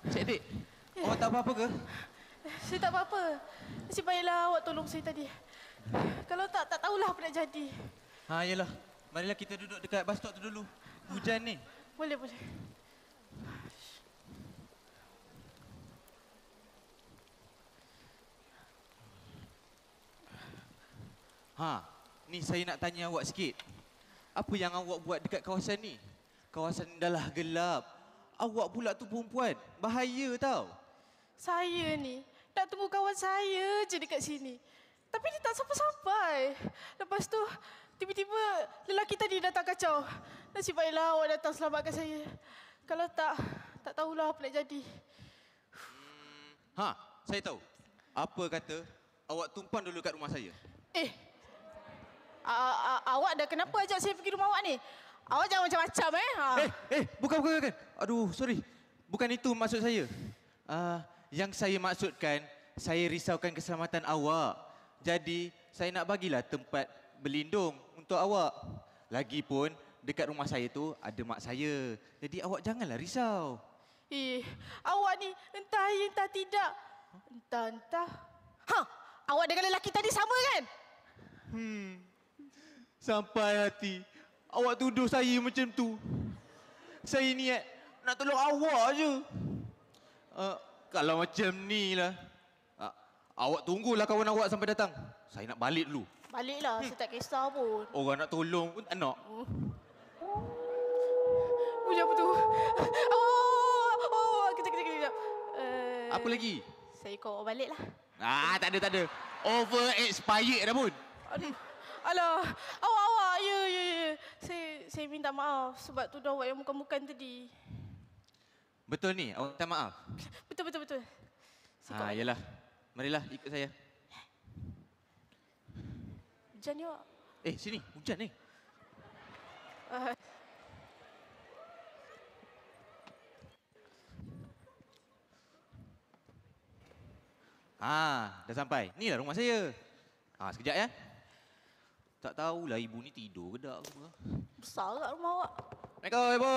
Cik Dik, awak tak apa-apa ke? Saya tak apa-apa. Nasib baiklah awak tolong saya tadi. Kalau tak tahulah apa nak jadi. Yalah. Marilah kita duduk dekat bus stop tu dulu. Hujan ni. Boleh. Ni saya nak tanya awak sikit. Apa yang awak buat dekat kawasan ni? Kawasan ni dah lah gelap. Awak pula tu perempuan. Bahaya tau. Saya ni nak tunggu kawan saya je dekat sini. Tapi dia tak sampai-sampai. Lepas tu tiba-tiba lelaki tadi datang kacau. Nasib baiklah awak datang selamatkan saya. Kalau tak tahulah apa nak jadi. Saya tahu. Apa kata awak tumpang dulu kat rumah saya? Awak dah kenapa ajak saya pergi rumah awak ni? Awak jangan macam-macam Bukan. Aduh, sorry. Bukan itu maksud saya. Yang saya maksudkan, saya risaukan keselamatan awak. Jadi, saya nak bagilah tempat berlindung untuk awak. Lagipun, dekat rumah saya tu ada mak saya. Jadi, awak janganlah risau. Awak ni entah ya, entah tidak. Entah. Awak dengan lelaki tadi sama kan? Sampai hati. Awak tuduh saya macam tu. Saya niat nak tolong awak je. Kalau macam ni lah. Awak tunggulah kawan awak sampai datang. Saya nak balik dulu. Baliklah, saya tak kisah pun. Orang nak tolong pun tak nak. Bunyi apa tu? Kejap. Apa lagi? Saya ikut awak balik lah. Tak ada. over expired dah pun. Aduh. Alah, awak. Ya. Saya minta maaf sebab tu dah awak yang bukan tadi. Betul ni, awak minta maaf. Betul. Yalah. Marilah ikut saya. Hujan ni awak. Sini, hujan ni. Dah sampai. Inilah rumah saya. Sekejap ya. Tak tahulah ibu ni tidur ke tak semua. Besar kat rumah awak. Assalamualaikum, Ibu.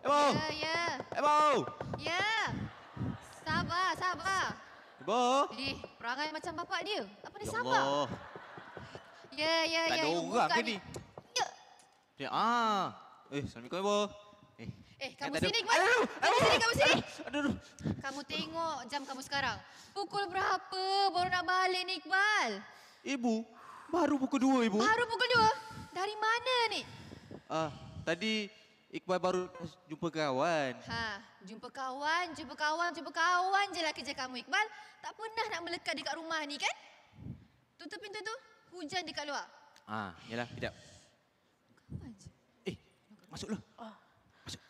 Ibu. Ya. Ibu. Ya. Sabar. Ibu. Perangai macam bapak dia. Apa ni Ya sabar? Allah. Ya. Tak ada Ibu orang buka ke ni? Ya. Assalamualaikum, Ibu. Kamu sini, Iqbal. Kamu sini. Aduh. Kamu tengok jam kamu sekarang. Pukul berapa baru nak balik ni, Iqbal? Ibu, baru pukul 2, Ibu. Baru pukul 2? Dari mana ni? Tadi Iqbal baru jumpa kawan. Jumpa kawan je lah kerja kamu, Iqbal. Tak pernah nak melekat dekat rumah ni, kan? Tutup pintu tu, hujan dekat luar. Yalah, kejap. Masuklah. Masuk.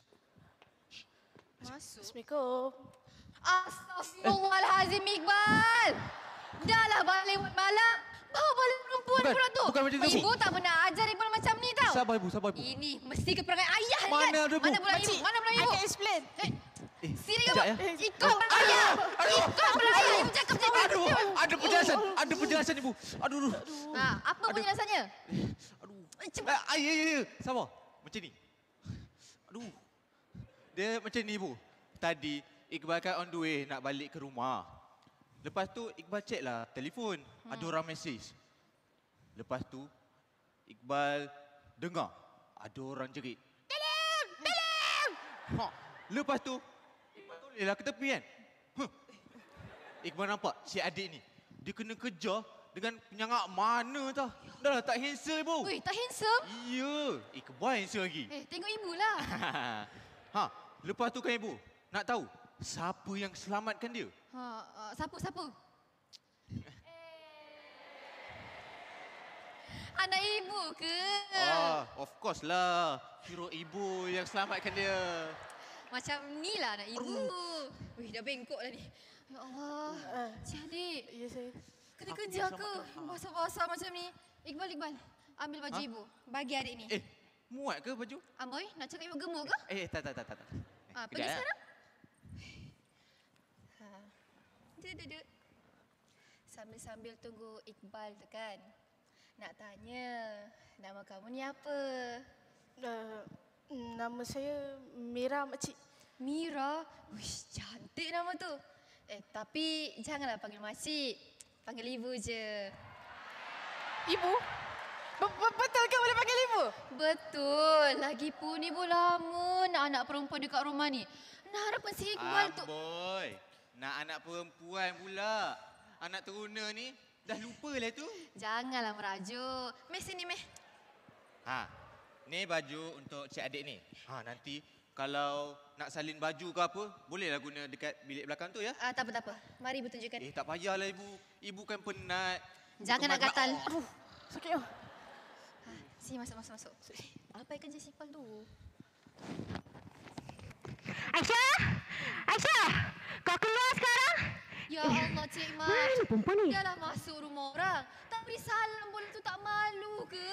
Assalamualaikum. Astaghfirullahalazim, Iqbal. Dah lah balik malam. Bawa balik perempuan pula tu. Bukan macam tu, Ibu tak pernah ajar Iqbal macam ni tau. Sabar, Ibu. Ini mesti keperangai ayah ni kan? Mana ada, Bu? Mana pula ibu? I can explain. Sini Sekejap, kamu. ya. Ikut ayah. Ikut ayah. Ibu cakap. Aduh, ada penjelasan, Ibu. Aduh. Apa penjelasannya? Ya. Sabar. Macam ni. Aduh. Dia macam ni, Ibu. Tadi Iqbal kan on the way nak balik ke rumah. Lepas tu Iqbal check lah telefon. Ada orang mesej. Lepas tu Iqbal dengar ada orang jerit. Tolong! Lepas tu Iqbal tolehlah ke tepi kan. Iqbal nampak si adik ni. Dia kena kejar dengan penyangak mana tau. Dah lah tak handsome, Ibu. Weh, tak handsome? Ya, Iqbal handsome lagi. Tengok ibu lah. Lepas tu kan Ibu, nak tahu siapa yang selamatkan dia? Siapa? Anak ibu ke? Of course lah. Kira ibu yang selamatkan dia. Macam ni lah anak ibu. Wih, dah bengkok dah ni. Ya Allah. Cik Adik. Ya, saya. Kena kerja ke? Basah-basah macam ni. Iqbal. Ambil baju ibu. Bagi adik ni. Muat ke baju? Amboi, nak cakap ibu gemuk ke? Tak. Pergi sekarang. Duduk. Sambil-sambil tunggu Iqbal tu kan. Nak tanya, nama kamu ni apa? Nama saya Mira, makcik. Mira? Wish, cantik nama tu. Tapi janganlah panggil makcik. Panggil ibu je. Ibu? Betul ke boleh panggil ibu? Betul. Lagipun ibu lama nak anak perempuan dekat rumah ni. Nak harapan si Iqbal tu. Boy, nak anak perempuan pula. Anak teruna ni dah lupa lah tu. Janganlah merajuk. Meh sini, Meh. Ni baju untuk cik adik ni. Nanti kalau nak salin baju ke apa, bolehlah guna dekat bilik belakang tu ya. Tak apa. Mari ibu tunjukkan. Tak payahlah ibu. Ibu kan penat. Jangan nak gatal. Aduh, sakit. Sini masuk. Apa yang kerja sipal tu? Aisyah! Kau keluar sekarang? Ya Allah, Cik Mak. Mana perempuan ni? Dah lah masuk rumah orang. Tak beri salam boleh tu tak malu ke?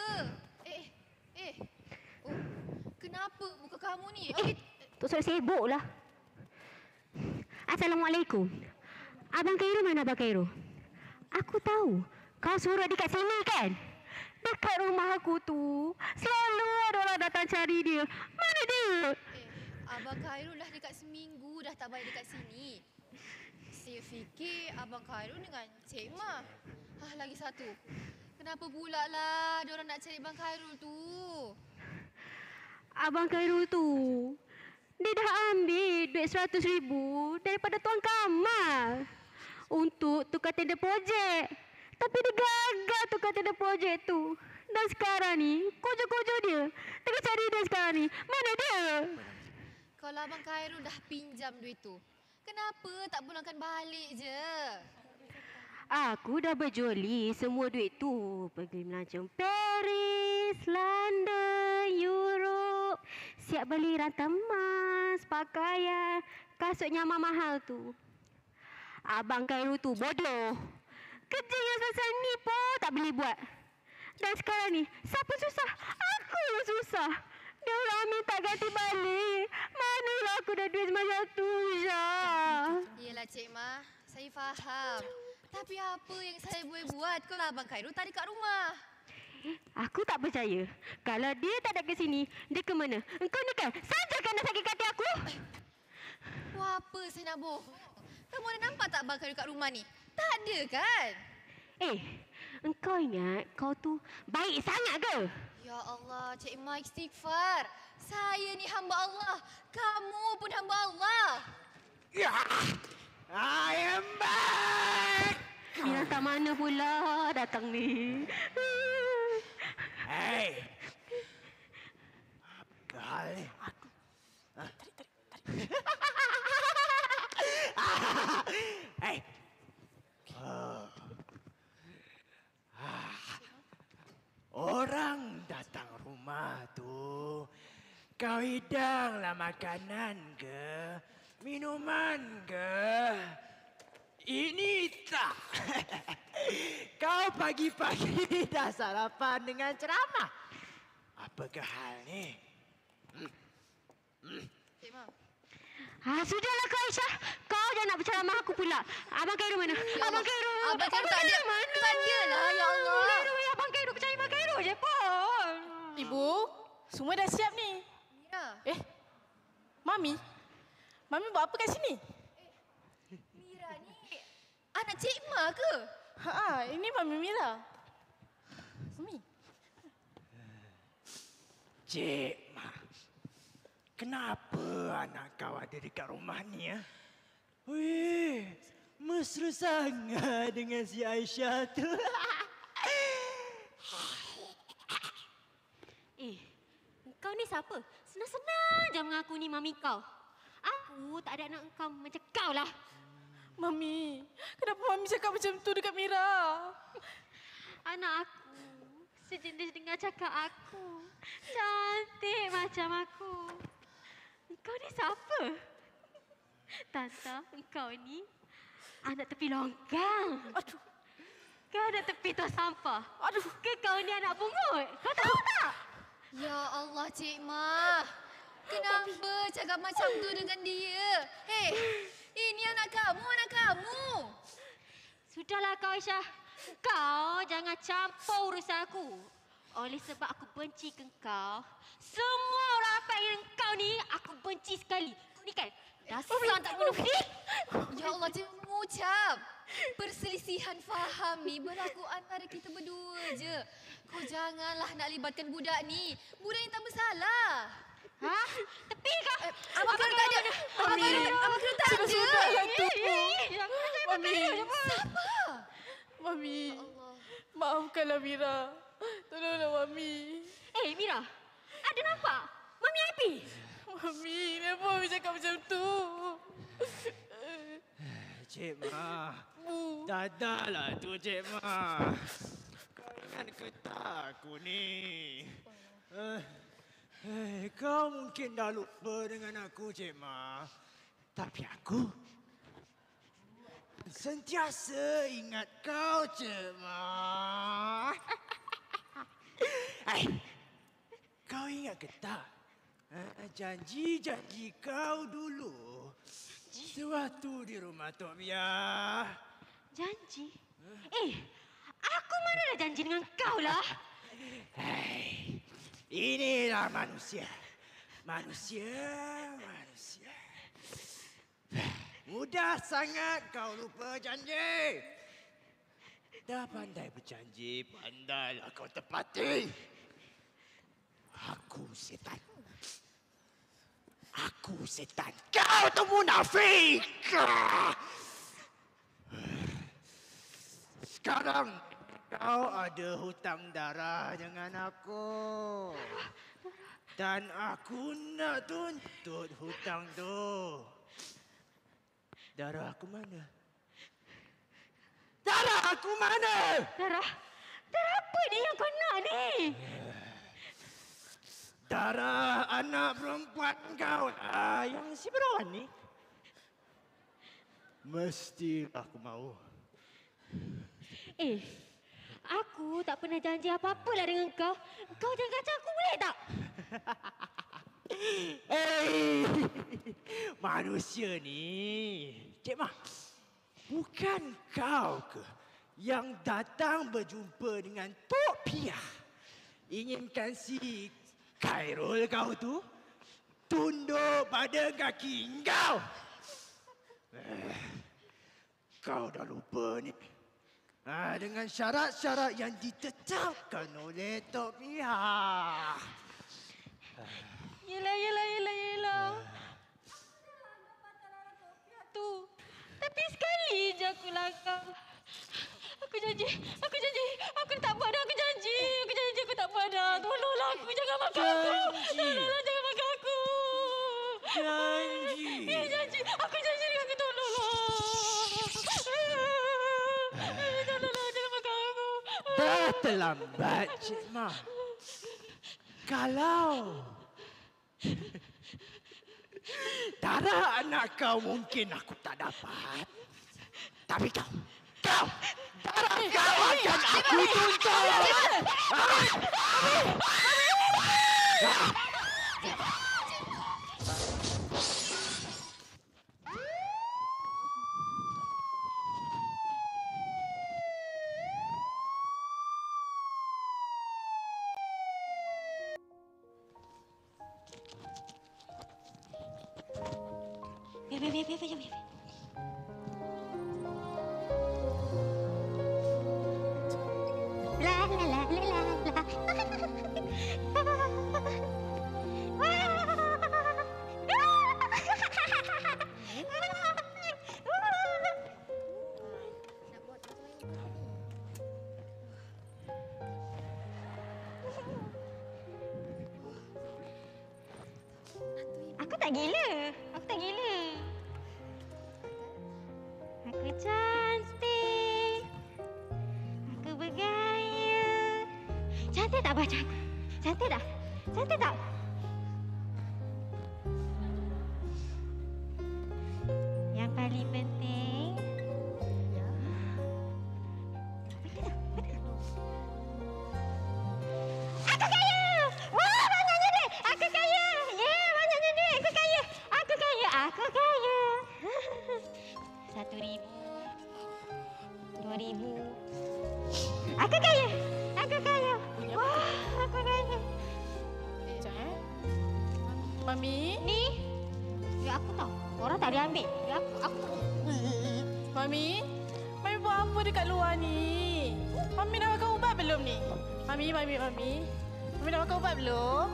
Kenapa muka kamu ni? Tu suruh sibuk lah. Assalamualaikum. Abang Khairul mana Abang Khairul? Aku tahu. Kau suruh dekat sini kan? Dekat rumah aku tu. Selalu ada orang datang cari dia. Mana dia? Abang Khairul dah dekat seminggu dah tak balik dekat sini. Saya fikir Abang Khairul dengan Cik Ma. Lagi satu. Kenapa pula lah dia orang nak cari Abang Khairul tu? Abang Khairul tu, dia dah ambil duit 100,000 daripada Tuan Kamal untuk tukar tender projek. Tapi dia gagal tukar tender projek tu. Dan sekarang ni, kojo-kojo dia tengah cari dia sekarang ni. Mana dia? Kalau Abang Khairul dah pinjam duit tu, kenapa tak pulangkan balik je? Aku dah berjoli semua duit tu. Pergi melancong Paris, London, Europe. Siap beli rantai emas, pakaian, kasut nyaman mahal tu. Abang Khairul tu bodoh. Kerja yang selesai ni pun tak boleh buat. Dan sekarang ni, siapa susah? Aku yang susah. Dia orang minta ganti balik. Manalah aku dah duit semacam tu, Syah. Yelah Cik Ma, saya faham. Tapi apa yang saya boleh buat kalau Abang Khairul tak ada kat rumah? Aku tak percaya. Kalau dia tak ada ke sini, dia ke mana? Engkau ni kan saja nak sakit hati aku. Wah, apa saya nak bohong? Kamu ada nampak tak Abang Khairul kat rumah ni? Tak ada kan? Engkau ingat kau tu baik sangat ke? Ya Allah, Cik Ma istighfar. Saya ni hamba Allah. Kamu pun hamba Allah. Ya, I am back. Binatang mana pula datang ni? Hei. Apa hal ni? Hei. Orang datang rumah tu, kau hidanglah makanan ke, minuman ke? Ini tak. Kau pagi-pagi dah sarapan dengan ceramah. Apakah hal ni? Cik Ma. Sudahlah kau Aisyah. Kau jangan nak berceramah aku pula. Abang Khairul mana? Ya Abang Khairul. Abang Khairul tak ada. Mana? Tak ada lah, ya Allah. Abang Khairul, percaya Abang Khairul je pun. Ibu, semua dah siap ni. Ya. Mami? Mami buat apa kat sini? Mira ni anak Cik Ma ke? Ini Mami Mira. Mami. Cik Ma, kenapa anak kau ada dekat rumah ni? Wih, mesra sangat dengan si Aisyah tu. Kau ni siapa? Senang-senang je mengaku ni mami kau. Aku tak ada anak kau macam kau lah. Mami, kenapa Mami cakap macam tu dekat Mira? Anak aku sejenis dengan cakap aku. Cantik macam aku. Kau ni siapa? Tanta, engkau ni anak tepi longgang. Aduh. Kau anak tepi tong sampah. Aduh. Ke kau ni anak pungut? Kau tahu tak? Ya Allah, Cik Ma. Kenapa cakap macam tu dengan dia? Hei, ini anak kamu, anak kamu. Sudahlah kau Aisyah. Kau jangan campur urusan aku. Oleh sebab aku benci ke kau, semua orang apa yang kau ni aku benci sekali. Kau ni kan dasar tak bunuh diri. Ya Allah, Cik mengucap. Perselisihan faham ni berlaku antara kita berdua je. Kau janganlah nak libatkan budak ni. Budak ni tak bersalah. Tepi kau. Abang Khairul tak ada. Abang Khairul tak ada. Sudahlah tu. Mami. Siapa? Mami. Maafkanlah Mira. Tolonglah Mami. Mira. Ada nampak? Mami happy? Mami, kenapa Mami cakap macam tu? Cik Ma, tak adalah tu Cik Ma. Kau ingat ke tak aku ni? Kau mungkin dah lupa dengan aku Cik Ma. Tapi aku sentiasa ingat kau Cik Ma. Kau ingat ke tak? Janji-janji kau dulu. Sewaktu di rumah Tok Bia. Janji? Aku mana ada janji dengan kau lah. Inilah manusia. Manusia. Mudah sangat kau lupa janji. Dah pandai berjanji, pandailah kau tepati. Aku setan. Kau tu munafik. Sekarang kau ada hutang darah dengan aku. Dan aku nak tuntut hutang tu. Darah aku mana? Darah aku mana? Darah apa ni yang kau nak ni? Darah anak perempuan kau lah yang si perawan ni. Mesti aku mau. Aku tak pernah janji apa-apa lah dengan kau. Kau jangan kacau aku boleh tak? Manusia ni. Cik Mah, bukan kau ke yang datang berjumpa dengan Tok Pia? Inginkan si Khairul kau tu tunduk pada kaki kau. Kau dah lupa ni. Dengan syarat-syarat yang ditetapkan oleh Tok Pia. Yelah. Tu. Tapi sekali je aku langkah. Aku janji. Aku tak buat dah, aku janji aku tak buat dah. Tolonglah aku, jangan makan aku. Tolonglah jangan makan aku. Janji. Aku janji dengan aku, tolonglah. Tolonglah jangan makan aku. Dah terlambat, Cik Mah. Kalau darah anak kau mungkin aku tak dapat. Tapi kau darah kau akan aku tuntut. Biar. Aku tak gila. Aku cantik. Aku bergaya. Cantik tak baca aku? Cantik tak? Yang paling penting. Betul tak? Aku kaya! Wah, banyaknya duit! Aku kaya! Banyaknya duit! Aku kaya! 1,000. 2,000. Aku kaya! Wah, aku kaya! Sekejap. Mami? Ni? Duit aku tau. Orang tak boleh ambil. Duit aku. Mami buat apa dekat luar ni? Mami dah makan ubat belum ni? Mami dah makan ubat belum?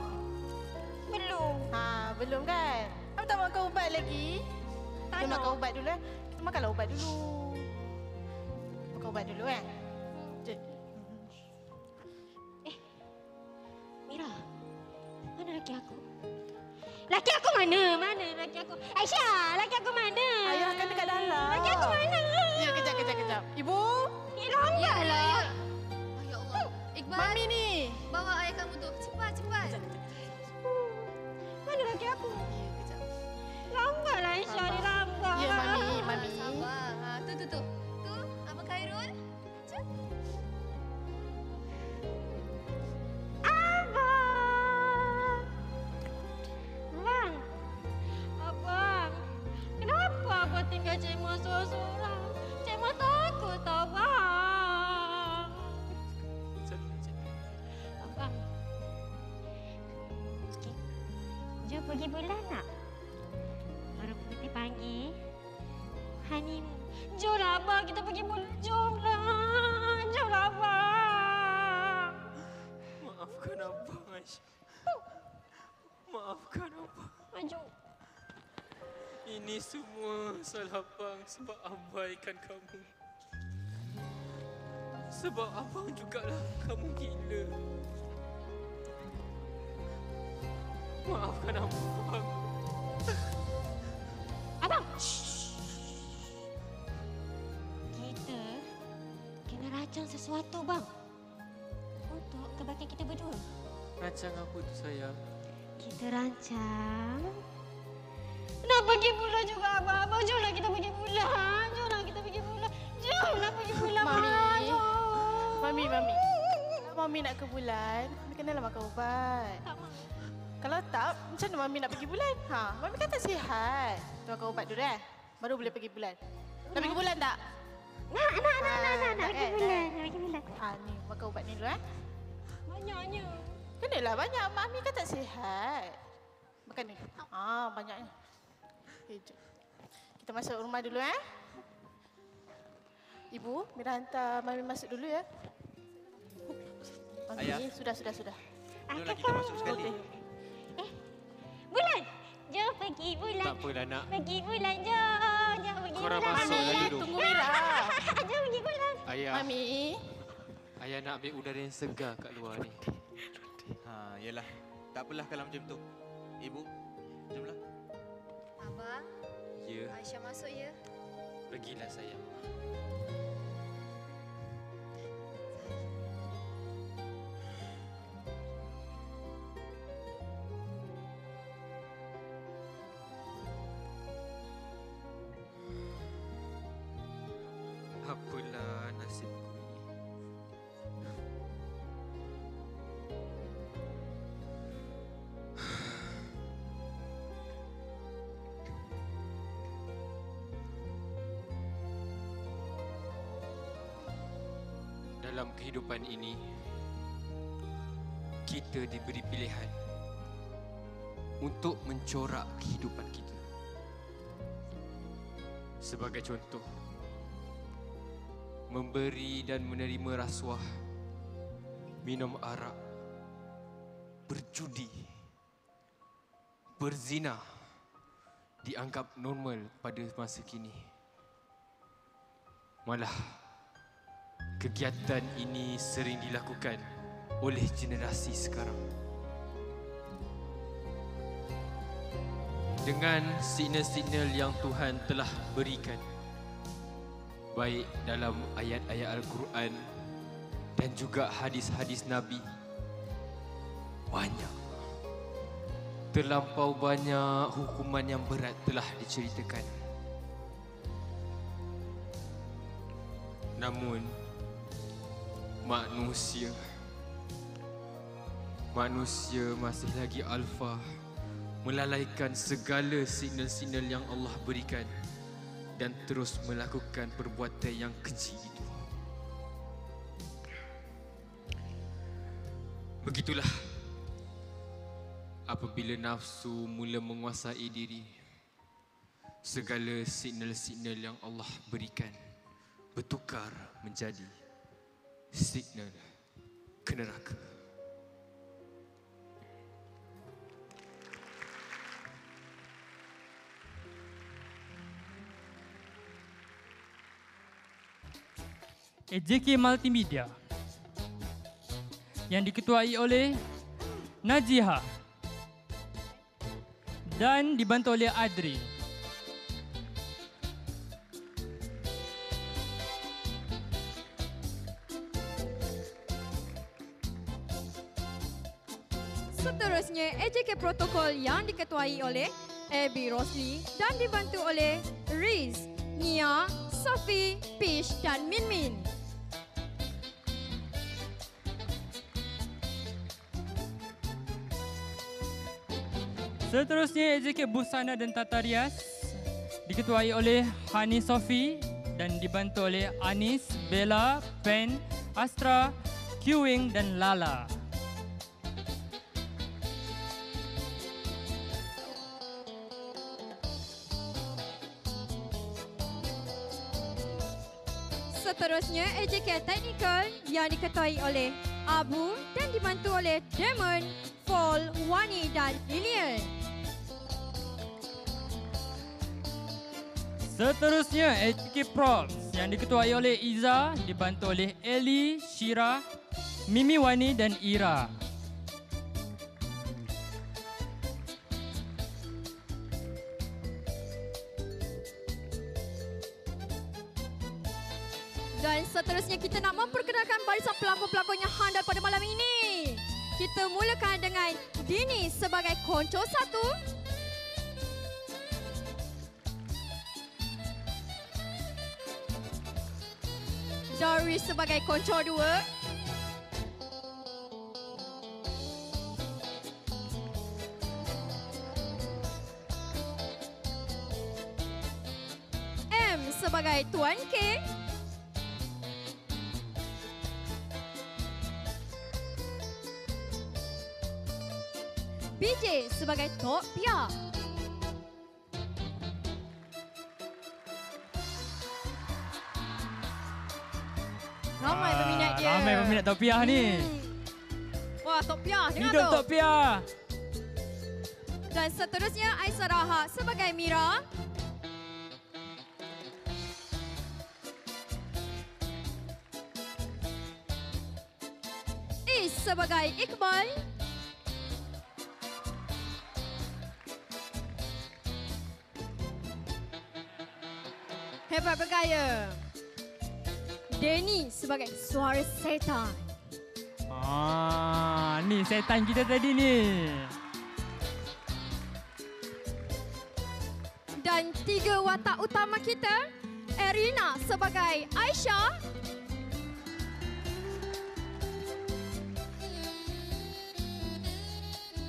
Belum. Belum kan? Mami tak makan ubat lagi? Tak Kita nak. makan ubat dulu. Makanlah ubat dulu. Makan ubat dulu kan? Mira, mana laki aku? Laki aku mana? Mana laki aku? Aisyah, laki aku mana? Ayah kan dekat dalam. Laki aku mana? Ya, kejap. Ibu? Lambatlah. Ya Allah. Iqbal. Mami ni. Bawa ayah kamu tu. Cepat. Mana laki aku? Lambatlah Aisyah, dia lambat. Ya, Mami. Sabar. Tu. Tu, Abang Khairul. Cuk. Abang. Kenapa abang tinggal Cik Ma seorang-seorang? Cik Ma takut tau, bang. Abang. Jom pergi bulan nak? Orang putih panggil. Honeymoon. Jomlah abang, kita pergi bulan. Jomlah abang. Maafkan abang, Aisyah. Maafkan abang. Maju. Ini semua salah abang sebab abaikan kamu. Sebab abang jugalah kamu gila. Maafkan abang. Abang. Kita sesuatu bang. Untuk kebaikan kita berdua. Rancang apa tu sayang? Kita rancang. Nak pergi bulan juga abang. Abang jomlah kita pergi bulan. Jomlah kita pergi bulan. Jomlah pergi bulan. Mami. Kalau Mami nak ke bulan, Mami kenalah makan ubat. Kalau tak, macam mana Mami nak pergi bulan? Mami kan tak sihat. Tu makan ubat dulu baru boleh pergi bulan. Nak pergi bulan tak? Nak pergi bulan. Ni makan ubat ni dulu Banyaknya. Kenalah banyak. Mami kan tak sihat. Makan ni. Banyaknya. Jom. Kita masuk rumah dulu Ibu, Mira hantar Mami masuk dulu ya. Mami, Ayah. sudah. Jomlah kita masuk sekali. Bulan. Jom pergi bulan. Tak apalah nak. Pergi bulan, jom. Jom pergi Korang bulan. masuk lagi tu. Tunggu Mira. Jom pergi bulan. Ayah. Mami. Ayah nak ambil udara yang segar kat luar ni. Yalah. Tak apalah kalau macam tu. Ibu, jomlah. Abang, Ya, Aisyah masuk ya. pergilah sayang. Apalah nasibku ini. Dalam kehidupan ini, kita diberi pilihan untuk mencorak kehidupan kita. Sebagai contoh, memberi dan menerima rasuah, minum arak, berjudi, berzina dianggap normal pada masa kini. Malah, kegiatan ini sering dilakukan oleh generasi sekarang. Dengan signal-signal yang Tuhan telah berikan, baik dalam ayat-ayat Al-Quran dan juga hadis-hadis Nabi, terlampau banyak hukuman yang berat telah diceritakan. Namun, manusia masih lagi alfa, melalaikan segala signal-signal yang Allah berikan dan terus melakukan perbuatan yang keji itu. Begitulah apabila nafsu mula menguasai diri, segala signal-signal yang Allah berikan bertukar menjadi signal ke neraka. AJK Multimedia yang diketuai oleh Najiha dan dibantu oleh Adri. Seterusnya, AJK Protokol yang diketuai oleh Abby Rosli dan dibantu oleh Riz, Nia, Sophie, Pish dan Min Min. Seterusnya, AJK Busana dan Tata Rias diketuai oleh Hani Sophie dan dibantu oleh Anis, Bella, Pen, Astra, Qing dan Lala. Seterusnya, AJK Technical yang diketuai oleh Abu dan dibantu oleh Damon, Fall, Wani dan Lilian. Seterusnya, AJK Props yang diketuai oleh Iza, dibantu oleh Eli, Shira, Mimi Wani dan Ira. Dan seterusnya kita nak memperkenalkan barisan pelakon-pelakon yang handal pada malam ini. Kita mulakan dengan Dini sebagai konco 1. Darwis sebagai konco 2. M sebagai Tuan K. BJ sebagai Tok Pia. Ramai peminat dia. Ramai peminat Tok Pia ni. Wah, Tok Pia, dengar Hidup tu. Tok Pia. Dan seterusnya Aisyah Raha sebagai Mira. Is sebagai Iqbal. Hebat bergaya. Denny sebagai suara setan. Ni setan kita tadi ni. Dan 3 watak utama kita, Erina sebagai Aisyah.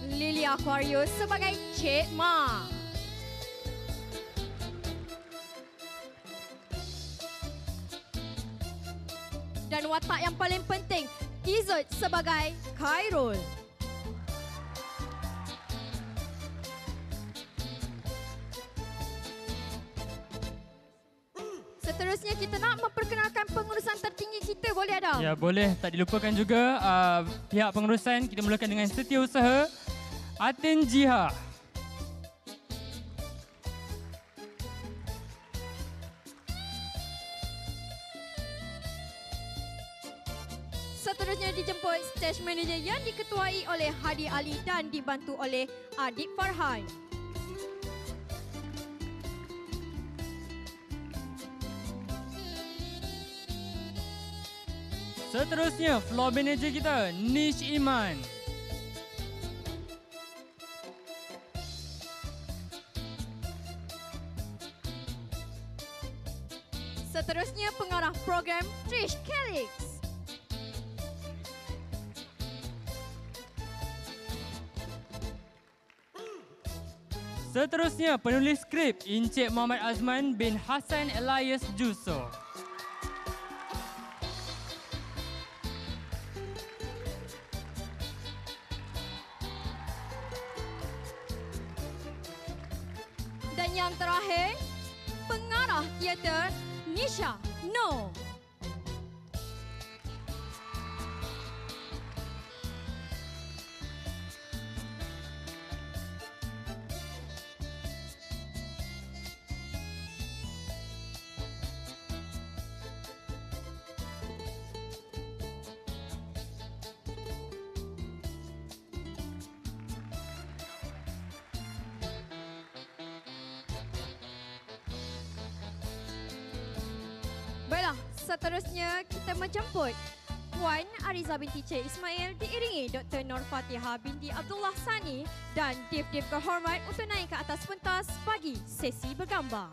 Lily Aquarius sebagai Cik Ma. Dan watak yang paling penting, Izzat sebagai Khairul. Seterusnya kita nak memperkenalkan pengurusan tertinggi kita, boleh Adam? Ya, boleh. Tak dilupakan juga pihak pengurusan. Kita mulakan dengan Setiausaha Atin Jiha. Seterusnya dijemput stage manager yang diketuai oleh Hadi Ali dan dibantu oleh Adik Farhan. Seterusnya floor manager kita Nish Iman. Seterusnya pengarah program Trish Kelix. Seterusnya penulis skrip Encik Muhammad Azman bin Hassan Elias Juso. Dan yang terakhir, pengarah teater Nisha No. Baiklah, seterusnya kita menjemput Puan Ariza binti Cik Ismail diiringi Dr. Nur Fatihah binti Abdullah Sani dan Div-Div kehormat untuk naik ke atas pentas bagi sesi bergambar.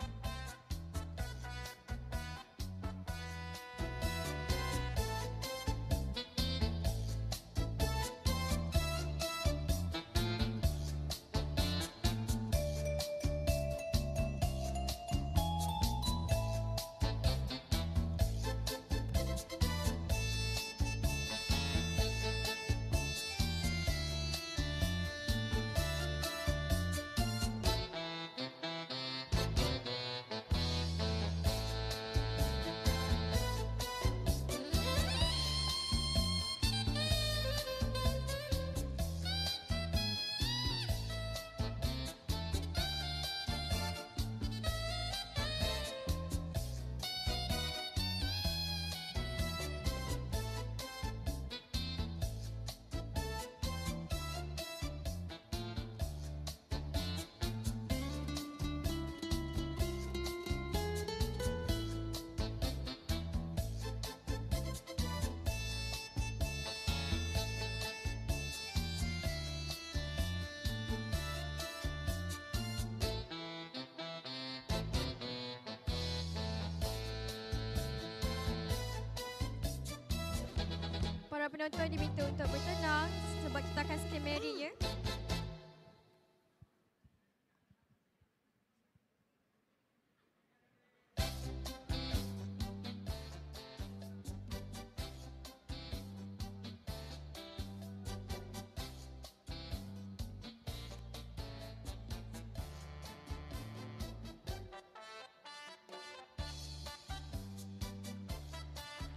para penonton diminta untuk bertenang sebab kita akan skenario ya.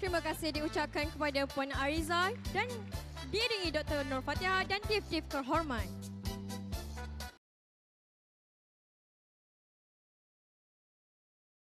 Terima kasih diucapkan kepada Puan Ariza dan diiringi Dr. Nur Fatihah dan Div-Div terhormat.